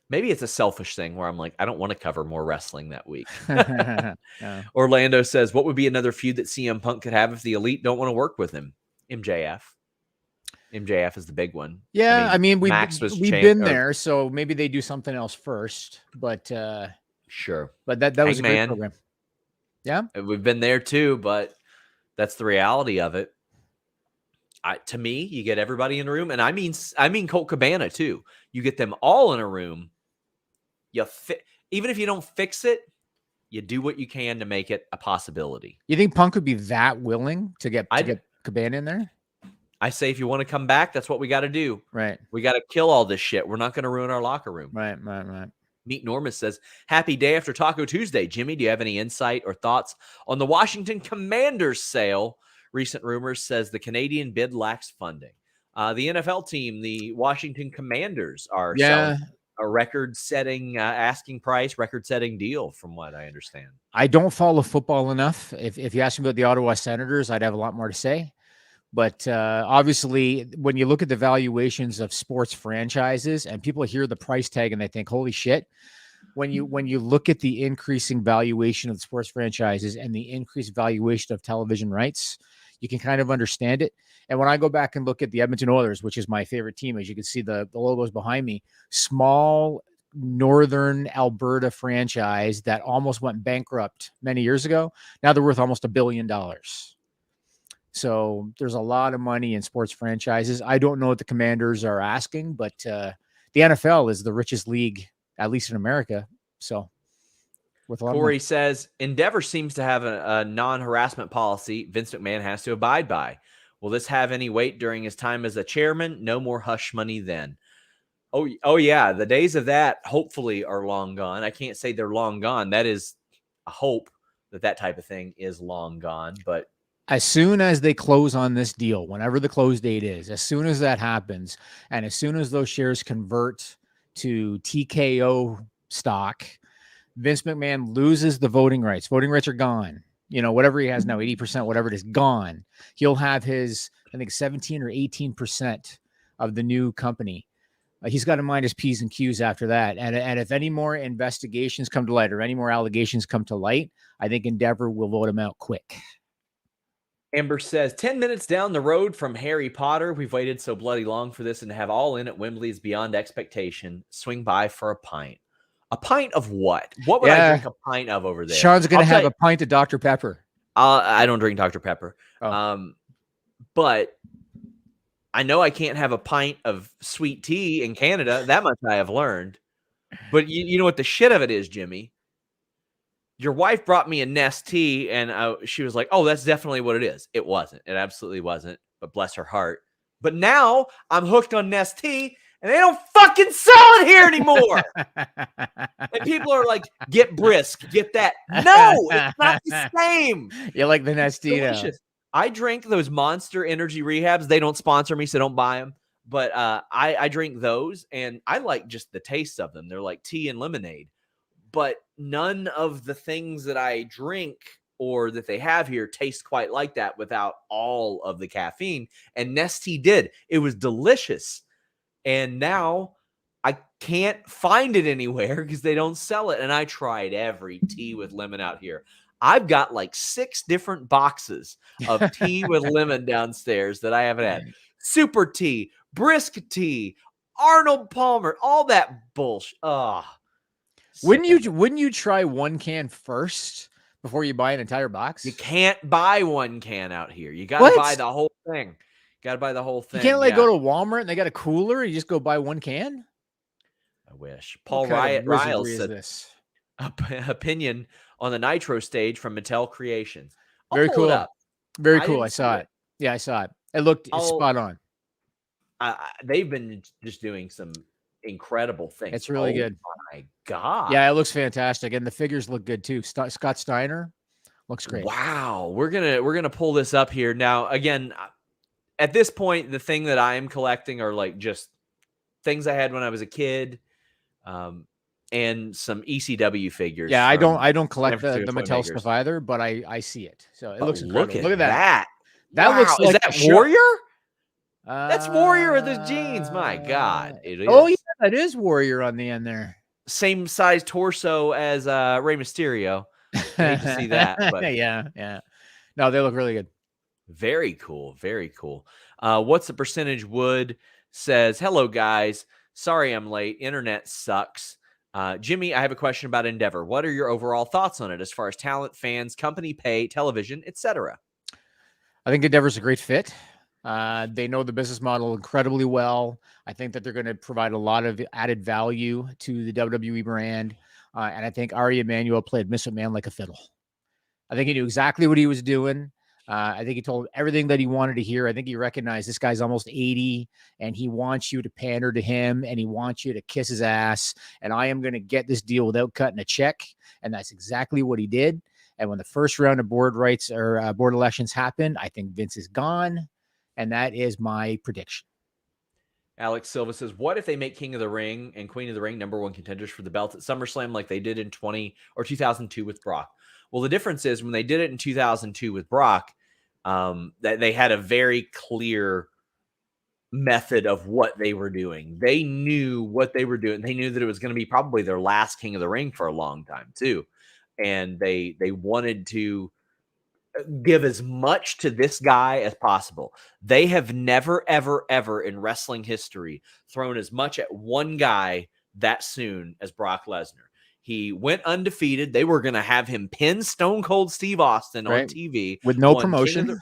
maybe it's a selfish thing where I'm like, I don't want to cover more wrestling that week. Orlando says, what would be another feud that CM Punk could have if the Elite don't want to work with him? MJF. MJF is the big one. Yeah, I mean we've been there, so maybe they do something else first. But sure. But that was a great program. Yeah, we've been there too, but that's the reality of it. To me, you get everybody in a room, and I mean Colt Cabana too. You get them all in a room. Even if you don't fix it, you do what you can to make it a possibility. You think Punk would be that willing to get Cabana in there? I say if you want to come back, that's what we got to do. Right. We got to kill all this shit. We're not going to ruin our locker room. Right. Meet Norma says, happy day after Taco Tuesday. Jimmy, do you have any insight or thoughts on the Washington Commanders sale? Recent rumors says the Canadian bid lacks funding. The NFL team, the Washington Commanders, are selling a record-setting asking price, record-setting deal, from what I understand. I don't follow football enough. If you ask me about the Ottawa Senators, I'd have a lot more to say. But obviously, when you look at the valuations of sports franchises and people hear the price tag and they think, holy shit. When you look at the increasing valuation of the sports franchises and the increased valuation of television rights, you can kind of understand it. And when I go back and look at the Edmonton Oilers, which is my favorite team, as you can see the logos behind me, small northern Alberta franchise that almost went bankrupt many years ago. Now they're worth almost $1 billion. So there's a lot of money in sports franchises. I don't know what the Commanders are asking, but the NFL is the richest league, at least in America. So with a lot Corey says, Endeavor seems to have a non-harassment policy Vince McMahon has to abide by. Will this have any weight during his time as a chairman? No more hush money then. Oh yeah. The days of that hopefully are long gone. I can't say they're long gone. That is a hope that type of thing is long gone. But as soon as they close on this deal, whenever the close date is, as soon as that happens, and as soon as those shares convert to TKO stock, Vince McMahon loses the voting rights. Voting rights are gone. You know, whatever he has now, 80%, whatever it is, gone. He'll have his, I think, 17 or 18% of the new company. He's got to mind his P's and Q's after that. And if any more investigations come to light or any more allegations come to light, I think Endeavor will vote him out quick. Amber says, 10 minutes down the road from Harry Potter. We've waited so bloody long for this, and to have All In at Wembley is beyond expectation. Swing by for a pint. A pint of what? What would I drink a pint of over there? Sean's going to have a pint of Dr. Pepper. I don't drink Dr. Pepper. Oh. But I know I can't have a pint of sweet tea in Canada. That much I have learned. But you know what the shit of it is, Jimmy? Your wife brought me a Nest tea, and she was like, oh, that's definitely what it is. It wasn't. It absolutely wasn't. But bless her heart. But now I'm hooked on Nest tea, and they don't fucking sell it here anymore. And people are like, get Brisk, get that. No, it's not the same. You like the Nestino. I drink those Monster Energy Rehabs. They don't sponsor me, so don't buy them. But I drink those, and I like just the taste of them. They're like tea and lemonade. But none of the things that I drink or that they have here taste quite like that without all of the caffeine. And Nestea did. It was delicious. And now Can't find it anywhere because they don't sell it. And I tried every tea with lemon out here. I've got like 6 different boxes of tea with lemon downstairs that I haven't had. Super tea, brisk tea, Arnold Palmer, all that bullshit. Oh, Wouldn't you try one can first before you buy an entire box? You can't buy one can out here. You got to buy the whole thing. Got to buy the whole thing. You can't go to Walmart and they got a cooler. You just go buy one can. I wish. Paul Riles said this opinion on the Nitro stage from Mattel Creations. Very cool. Very cool. I saw it. Yeah, I saw it. It looked spot on. They've been just doing some incredible things. It's really good. My God. Yeah, it looks fantastic. And the figures look good too. Scott Steiner looks great. Wow. We're gonna pull this up here. Now, again, at this point, the thing that I am collecting are like just things I had when I was a kid. And some ECW figures. Yeah, I don't collect the Mattel stuff either, but I see it. So it looks incredible. Look at that. That looks like is that Warrior? That's Warrior with his jeans. My God. It is. Oh, yeah, that is Warrior on the end there. Same size torso as Rey Mysterio. I hate to see that. But yeah. No, they look really good. Very cool. Very cool. What's the percentage wood says, hello, guys. Sorry I'm late. Internet sucks. Jimmy, I have a question about Endeavor. What are your overall thoughts on it as far as talent, fans, company pay, television, etc.? I think Endeavor's a great fit. They know the business model incredibly well. I think that they're going to provide a lot of added value to the WWE brand. And I think Ari Emanuel played Mr. Man like a fiddle. I think he knew exactly what he was doing. I think he told everything that he wanted to hear. I think he recognized this guy's almost 80 and he wants you to pander to him and he wants you to kiss his ass. And I am going to get this deal without cutting a check. And that's exactly what he did. And when the first round of board rights or board elections happened, I think Vince is gone. And that is my prediction. Alex Silva says, what if they make King of the Ring and Queen of the Ring #1 contenders for the belt at SummerSlam like they did in 2002 with Brock? Well, the difference is when they did it in 2002 with Brock, that they had a very clear method of what they were doing. They knew what they were doing. They knew that it was going to be probably their last King of the Ring for a long time too. And they wanted to give as much to this guy as possible. They have never, ever, ever in wrestling history thrown as much at one guy that soon as Brock Lesnar. He went undefeated. They were going to have him pin Stone Cold Steve Austin on TV with no promotion.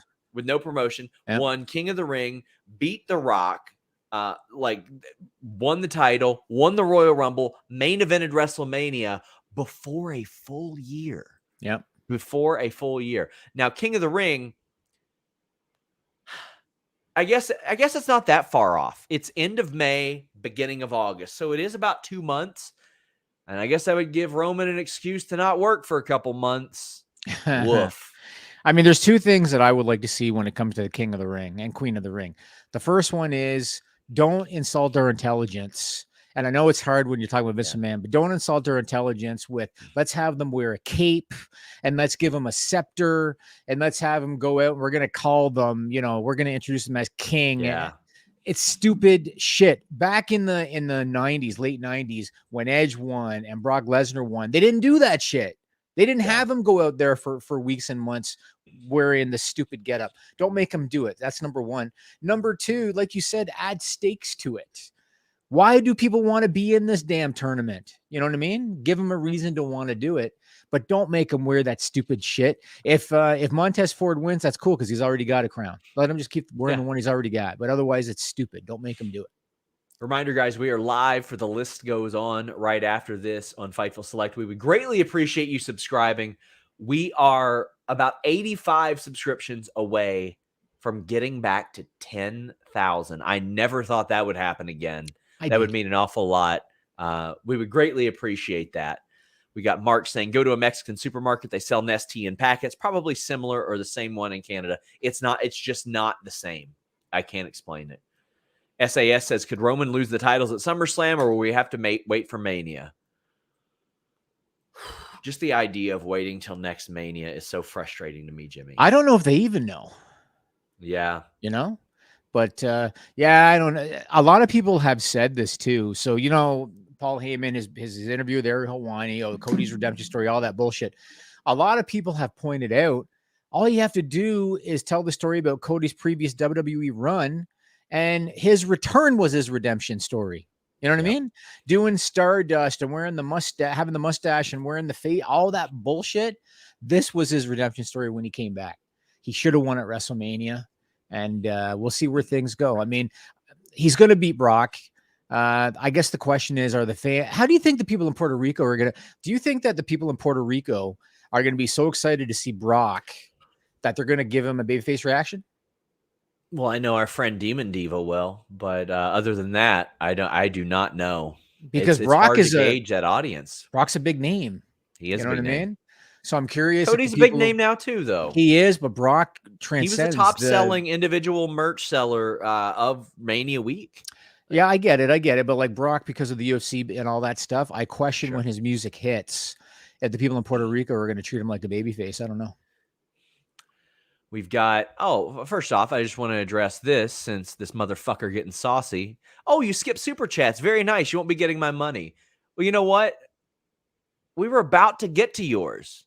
Yep. Won King of the Ring, beat The Rock, won the title, won the Royal Rumble, main evented WrestleMania before a full year. Yep. Before a full year. Now, King of the Ring, I guess it's not that far off. It's end of May, beginning of August. So it is about 2 months. And I guess I would give Roman an excuse to not work for a couple months. Woof. I mean, there's 2 things that I would like to see when it comes to the King of the Ring and Queen of the Ring. The first one is don't insult their intelligence. And I know it's hard when you're talking about Vince McMahon, but don't insult their intelligence with let's have them wear a cape and let's give them a scepter and let's have them go out and we're going to call them, we're going to introduce them as king. Yeah. It's stupid shit. Back in the 90s, late 90s, when Edge won and Brock Lesnar won, they didn't do that shit. They didn't have him go out there for weeks and months wearing the stupid getup. Don't make him do it. That's number one. Number two, like you said, add stakes to it. Why do people want to be in this damn tournament? You know what I mean? Give them a reason to want to do it, but don't make them wear that stupid shit. If Montez Ford wins, that's cool because he's already got a crown. Let him just keep wearing the one he's already got. But otherwise, it's stupid. Don't make him do it. Reminder, guys, we are live for The List Goes On right after this on Fightful Select. We would greatly appreciate you subscribing. We are about 85 subscriptions away from getting back to 10,000. I never thought that would happen again. That would mean an awful lot. We would greatly appreciate that. We got Mark saying, go to a Mexican supermarket. They sell Nestea in packets, probably similar or the same one in Canada. It's not. It's just not the same. I can't explain it. SAS says, could Roman lose the titles at SummerSlam or will we have to wait for Mania? Just the idea of waiting till next Mania is so frustrating to me, Jimmy. I don't know if they even know. Yeah. But I don't know. A lot of people have said this too. So, Paul Heyman, his interview there, Hawani, Cody's redemption story, all that bullshit. A lot of people have pointed out, all you have to do is tell the story about Cody's previous WWE run, and his return was his redemption story. You know what I mean? Doing Stardust and wearing the mustache, having the mustache and wearing the face, all that bullshit. This was his redemption story when he came back. He should have won at WrestleMania, and we'll see where things go. I mean, he's going to beat Brock. I guess the question is, how do you think the people in Puerto Rico do you think that the people in Puerto Rico are going to be so excited to see Brock that they're going to give him a babyface reaction? Well, I know our friend Demon Diva will, but other than that, I do not know. Because it's Brock hard is to gauge that audience. Brock's a big name. He is, you know a big what I name. mean? So I'm curious. Cody's a big name now too, though. He is, but Brock transcends. He was the top-selling individual merch seller of Mania Week. Yeah, I get it. But like Brock, because of the UFC and all that stuff, I question when his music hits, that the people in Puerto Rico are going to treat him like a babyface. I don't know. We've got, first off, I just want to address this since this motherfucker getting saucy. Oh, you skipped Super Chats. Very nice. You won't be getting my money. Well, you know what? We were about to get to yours.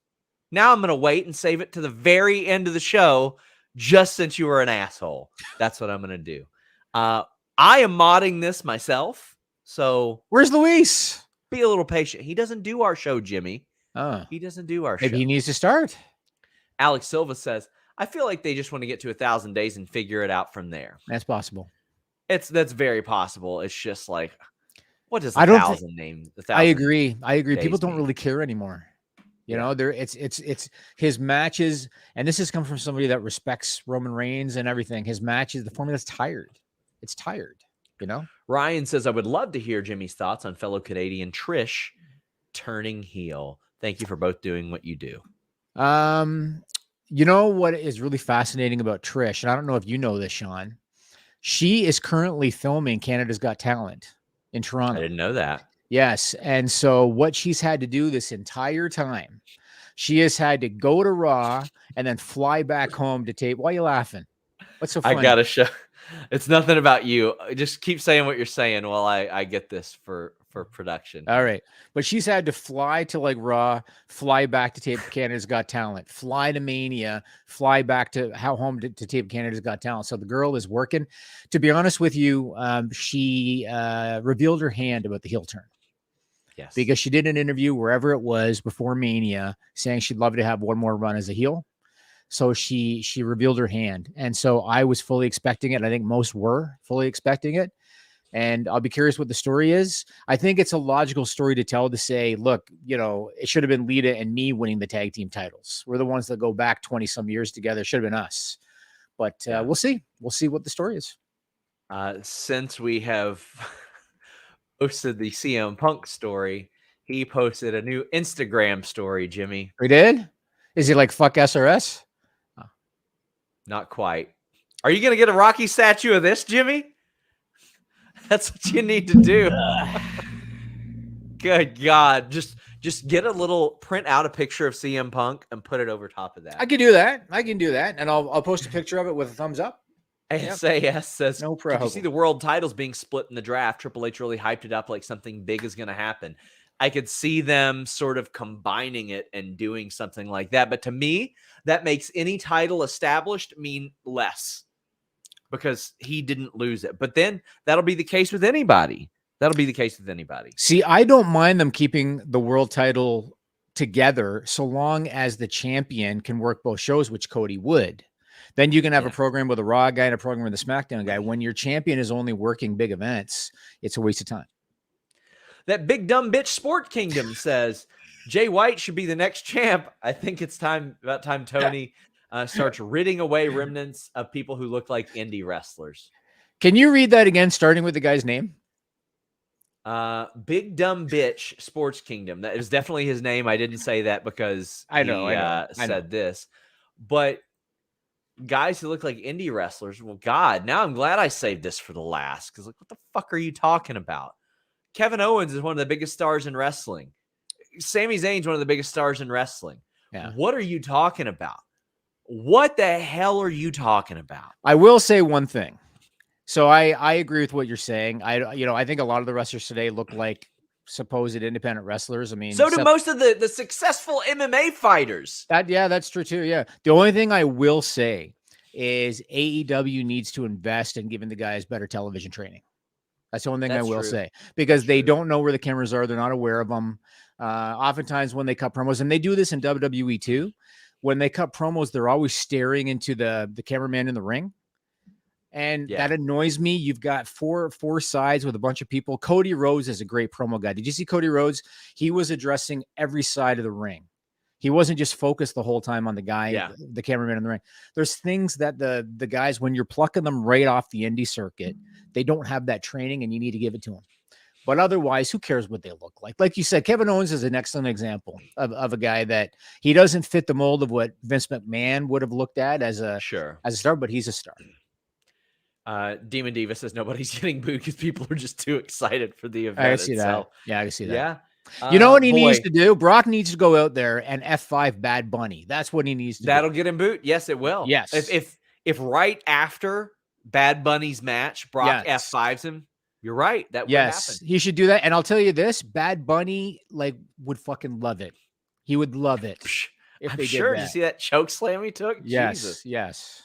Now I'm going to wait and save it to the very end of the show just since you were an asshole. That's what I'm going to do. I am modding this myself. So where's Luis? Be a little patient. He doesn't do our show, Jimmy. He doesn't do our show. Maybe he needs to start. Alex Silva says, I feel like they just want to get to 1,000 days and figure it out from there. That's possible. That's very possible. It's just like, what does 1,000 name? I agree. People don't really care anymore. You know, it's his matches, and this has come from somebody that respects Roman Reigns and everything. His matches, the formula's tired. It's tired. You know. Ryan says, I would love to hear Jimmy's thoughts on fellow Canadian Trish turning heel. Thank you for both doing what you do. You know what is really fascinating about Trish, and I don't know if you know this, Sean. She is currently filming Canada's Got Talent in Toronto. I didn't know that. Yes, and so what she's had to do this entire time, she has had to go to Raw and then fly back home to tape. Why are you laughing? What's so funny? I gotta show. It's nothing about you. Just keep saying what you're saying while I get this for production. All right. But she's had to fly to like Raw, fly back to tape Canada's Got Talent, fly to Mania, fly back to home to tape Canada's Got Talent. So the girl is working. To be honest with you, she revealed her hand about the heel turn. Yes. Because she did an interview wherever it was before Mania saying she'd love to have one more run as a heel. So she revealed her hand. And so I was fully expecting it. I think most were fully expecting it. And I'll be curious what the story is. I think it's a logical story to tell, to say, look, you know, it should have been Lita and me winning the tag team titles. We're the ones that go back 20 some years together. It should have been us. But we'll see. We'll see what the story is. Since we have posted the CM Punk story, he posted a new Instagram story, Jimmy. We did? Is he like, fuck SRS? Oh. Not quite. Are you going to get a Rocky statue of this, Jimmy? That's what you need to do. Good God. Just get a little, print out a picture of CM Punk and put it over top of that. I can do that. And I'll post a picture of it with a thumbs up. SAS says, no problem. You see the world titles being split in the draft. Triple H really hyped it up like something big is going to happen. I could see them sort of combining it and doing something like that. But to me, that makes any title established mean less, because he didn't lose it. But then that'll be the case with anybody. See, I don't mind them keeping the world title together so long as the champion can work both shows, which Cody would. Then you can have a program with a Raw guy and a program with a SmackDown guy. When your champion is only working big events, it's a waste of time. That big dumb bitch Sport Kingdom says Jay White should be the next champ. I think it's about time Tony starts ridding away remnants of people who look like indie wrestlers. Can you read that again, starting with the guy's name? Big dumb bitch Sports Kingdom. That is definitely his name. I didn't say that because I said this, but guys who look like indie wrestlers. Well, God, now I'm glad I saved this for the last, because like, what the fuck are you talking about? Kevin Owens is one of the biggest stars in wrestling. Sami Zayn's one of the biggest stars in wrestling. Yeah. What are you talking about? What the hell are you talking about? I will say one thing. So I agree with what you're saying. I think a lot of the wrestlers today look like supposed independent wrestlers. I mean, So do most of the successful MMA fighters. That's true too. Yeah. The only thing I will say is AEW needs to invest in giving the guys better television training. That's the only thing I will say, because they don't know where the cameras are. They're not aware of them. Oftentimes when they cut promos, and they do this in WWE too, when they cut promos, they're always staring into the cameraman in the ring. And that annoys me. You've got four sides with a bunch of people. Cody Rhodes is a great promo guy. Did you see Cody Rhodes? He was addressing every side of the ring. He wasn't just focused the whole time on the guy, the cameraman in the ring. There's things that the guys, when you're plucking them right off the indie circuit, they don't have that training, and you need to give it to them. But otherwise, who cares what they look like? Like you said, Kevin Owens is an excellent example of a guy that he doesn't fit the mold of what Vince McMahon would have looked at as a star, but he's a star. Demon Diva says nobody's getting booed because people are just too excited for the event. I see that. Yeah, I see that. Yeah. You know what he needs to do? Brock needs to go out there and F5 Bad Bunny. That's what he needs to do. That'll get him booed. Yes, it will. Yes. If right after Bad Bunny's match, Brock F5s him, you're right. That would happen. He should do that. And I'll tell you this, Bad Bunny would fucking love it. He would love it. I'm sure. Did you see that choke slam he took? Yes. Jesus. Yes.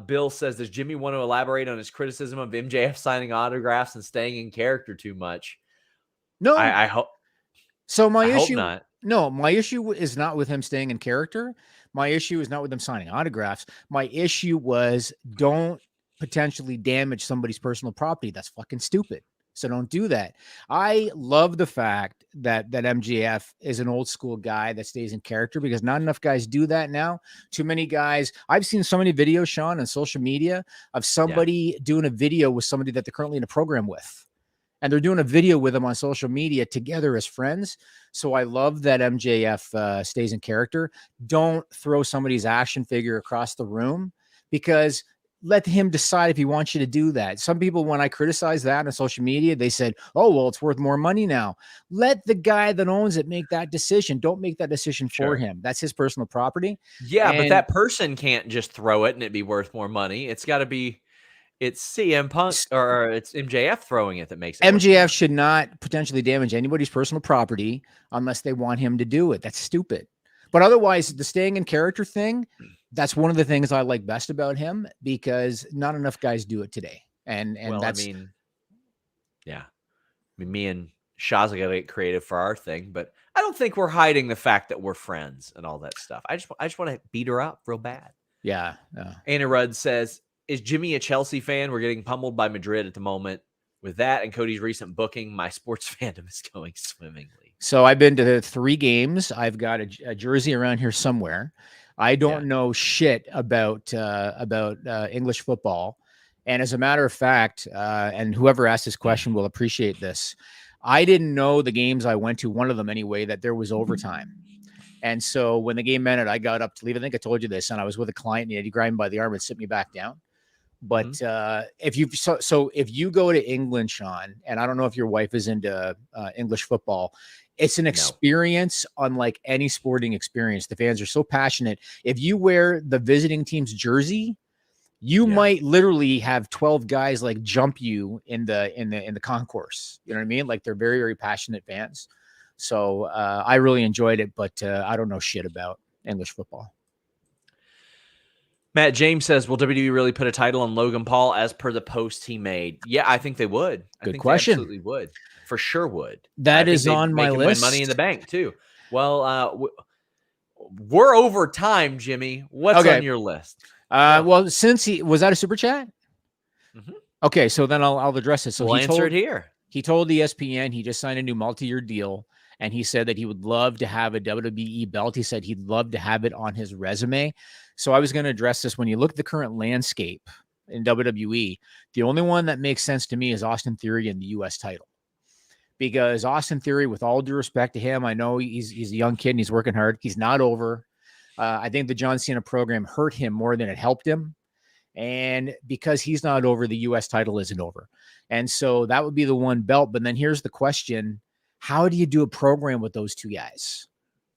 Bill says, does Jimmy want to elaborate on his criticism of MJF signing autographs and staying in character too much? No. I hope. So my issue, hope not. No, my issue is not with him staying in character. My issue is not with him signing autographs. My issue was, don't potentially damage somebody's personal property. That's fucking stupid. So don't do that. I love the fact that MJF is an old school guy that stays in character, because not enough guys do that now. Too many guys. I've seen so many videos, Sean, on social media of somebody doing a video with somebody that they're currently in a program with. And they're doing a video with them on social media together as friends. So I love that MJF stays in character. Don't throw somebody's action figure across the room, because let him decide if he wants you to do that. Some people, when I criticize that on social media, they said, oh, well, it's worth more money now. Let the guy that owns it make that decision. Don't make that decision for him. That's his personal property. Yeah, but that person can't just throw it and it be worth more money. It's got to be, it's CM Punk or it's MJF throwing it that makes it. MJF should not potentially damage anybody's personal property unless they want him to do it. That's stupid. But otherwise, the staying in character thing, that's one of the things I like best about him, because not enough guys do it today. And that's, I mean, me and Shazza got to get creative for our thing, but I don't think we're hiding the fact that we're friends and all that stuff. I just want to beat her up real bad. Yeah. Anna Rudd says, is Jimmy a Chelsea fan? We're getting pummeled by Madrid at the moment. With that and Cody's recent booking, my sports fandom is going swimmingly. So I've been to 3 games. I've got a jersey around here somewhere. I don't know shit about English football. And as a matter of fact, and whoever asked this question will appreciate this, I didn't know the games I went to, one of them anyway, that there was overtime. And so when the game ended, I got up to leave. I think I told you this, and I was with a client, and he had to grab me by the arm and sit me back down. But if you go to England, Sean, and I don't know if your wife is into English football, it's an experience unlike any sporting experience. The fans are so passionate. If you wear the visiting team's jersey, you might literally have 12 guys like jump you in the concourse. You know what I mean? Like, they're very, very passionate fans. So I really enjoyed it, but I don't know shit about English football. Matt James says, will WWE really put a title on Logan Paul as per the post he made? Yeah, I think they would. Good question. They absolutely would. For sure would. That is on my list. Money in the Bank, too. Well, we're over time, Jimmy. What's on your list? Well, since was that a super chat? Mm-hmm. Okay, so then I'll address it. So we'll answer it here. He told ESPN he just signed a new multi-year deal, and he said that he would love to have a WWE belt. He said he'd love to have it on his resume. So I was going to address this. When you look at the current landscape in WWE, the only one that makes sense to me is Austin Theory and the U.S. title. Because Austin Theory, with all due respect to him, I know he's a young kid and he's working hard. He's not over. I think the John Cena program hurt him more than it helped him. And because he's not over, the U.S. title isn't over. And so that would be the one belt. But then here's the question. How do you do a program with those two guys?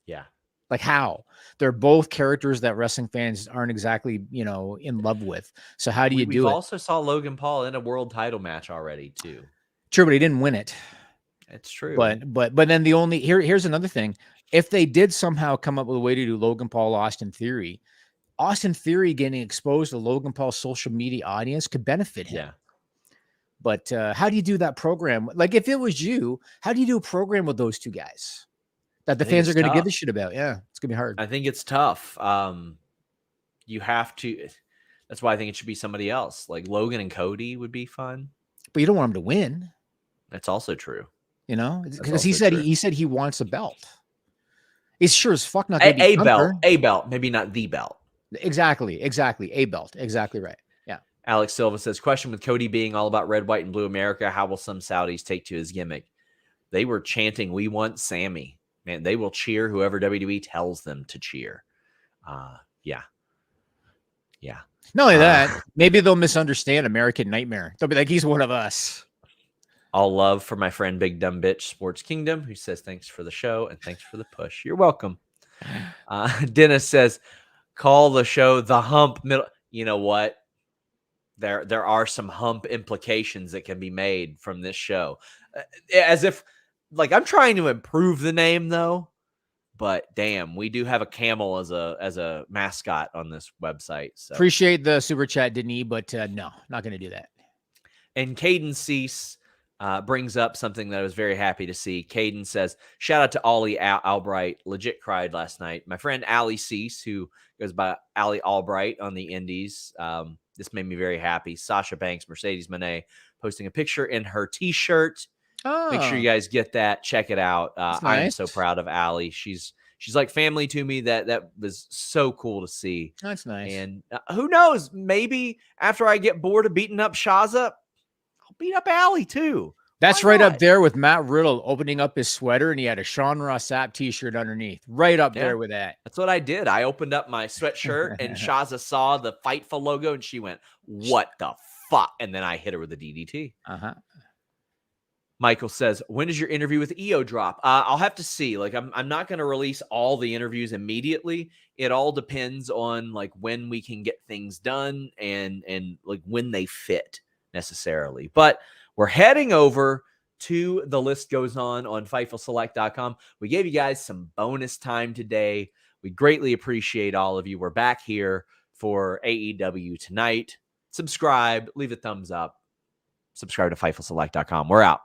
Yeah. Like, how? They're both characters that wrestling fans aren't exactly, in love with. So how do you do it? We also saw Logan Paul in a world title match already, too. True, but he didn't win it. It's true. But then the only here's another thing. If they did somehow come up with a way to do Logan Paul Austin Theory getting exposed to Logan Paul's social media audience could benefit him. Yeah. But how do you do that program? Like if it was you, how do you do a program with those two guys that the fans are going to give a shit about? Yeah, it's going to be hard. I think it's tough. You have to. That's why I think it should be somebody else. Like Logan and Cody would be fun. But you don't want him to win. That's also true. You know, because he said he wants a belt. He's sure as fuck not going to be a belt, maybe not the belt. Exactly. A belt. Exactly right. Yeah. Alex Silva says, question with Cody being all about red, white, and blue America. How will some Saudis take to his gimmick? They were chanting, "We want Sammy." Man, they will cheer whoever WWE tells them to cheer. Yeah. Not only that, maybe they'll misunderstand American Nightmare. They'll be like, he's one of us. All love for my friend Big Dumb Bitch Sports Kingdom, who says thanks for the show and thanks for the push. You're welcome. Dennis says, call the show the hump middle. You know what? There are some hump implications that can be made from this show. As if, like, I'm trying to improve the name, though. But damn, we do have a camel as a mascot on this website. So. Appreciate the super chat, Denis, but no, not going to do that. And Caden Cease brings up something that I was very happy to see. Caden says, shout out to Ollie Albright. Legit cried last night. My friend Allie Cease, who goes by Allie Albright on the indies. This made me very happy. Sasha Banks, Mercedes Moné, posting a picture in her t-shirt. Oh. Make sure you guys get that. Check it out. Nice. I am so proud of Allie. She's like family to me. That was so cool to see. That's nice. And who knows? Maybe after I get bored of beating up Shaza, I'll beat up Allie too. That's right up there with Matt Riddle opening up his sweater and he had a Sean Ross Sapp t-shirt underneath. Right up there with that. That's what I did. I opened up my sweatshirt and Shaza saw the Fightful logo and she went, "What the fuck?" And then I hit her with a DDT. Michael says, when does your interview with EO drop? I'll have to see. Like, I'm not going to release all the interviews immediately. It all depends on like when we can get things done and like when they fit necessarily. But we're heading over to The List Goes on FightfulSelect.com. We gave you guys some bonus time today. We greatly appreciate all of you. We're back here for AEW tonight. Subscribe, leave a thumbs up. Subscribe to FightfulSelect.com. We're out.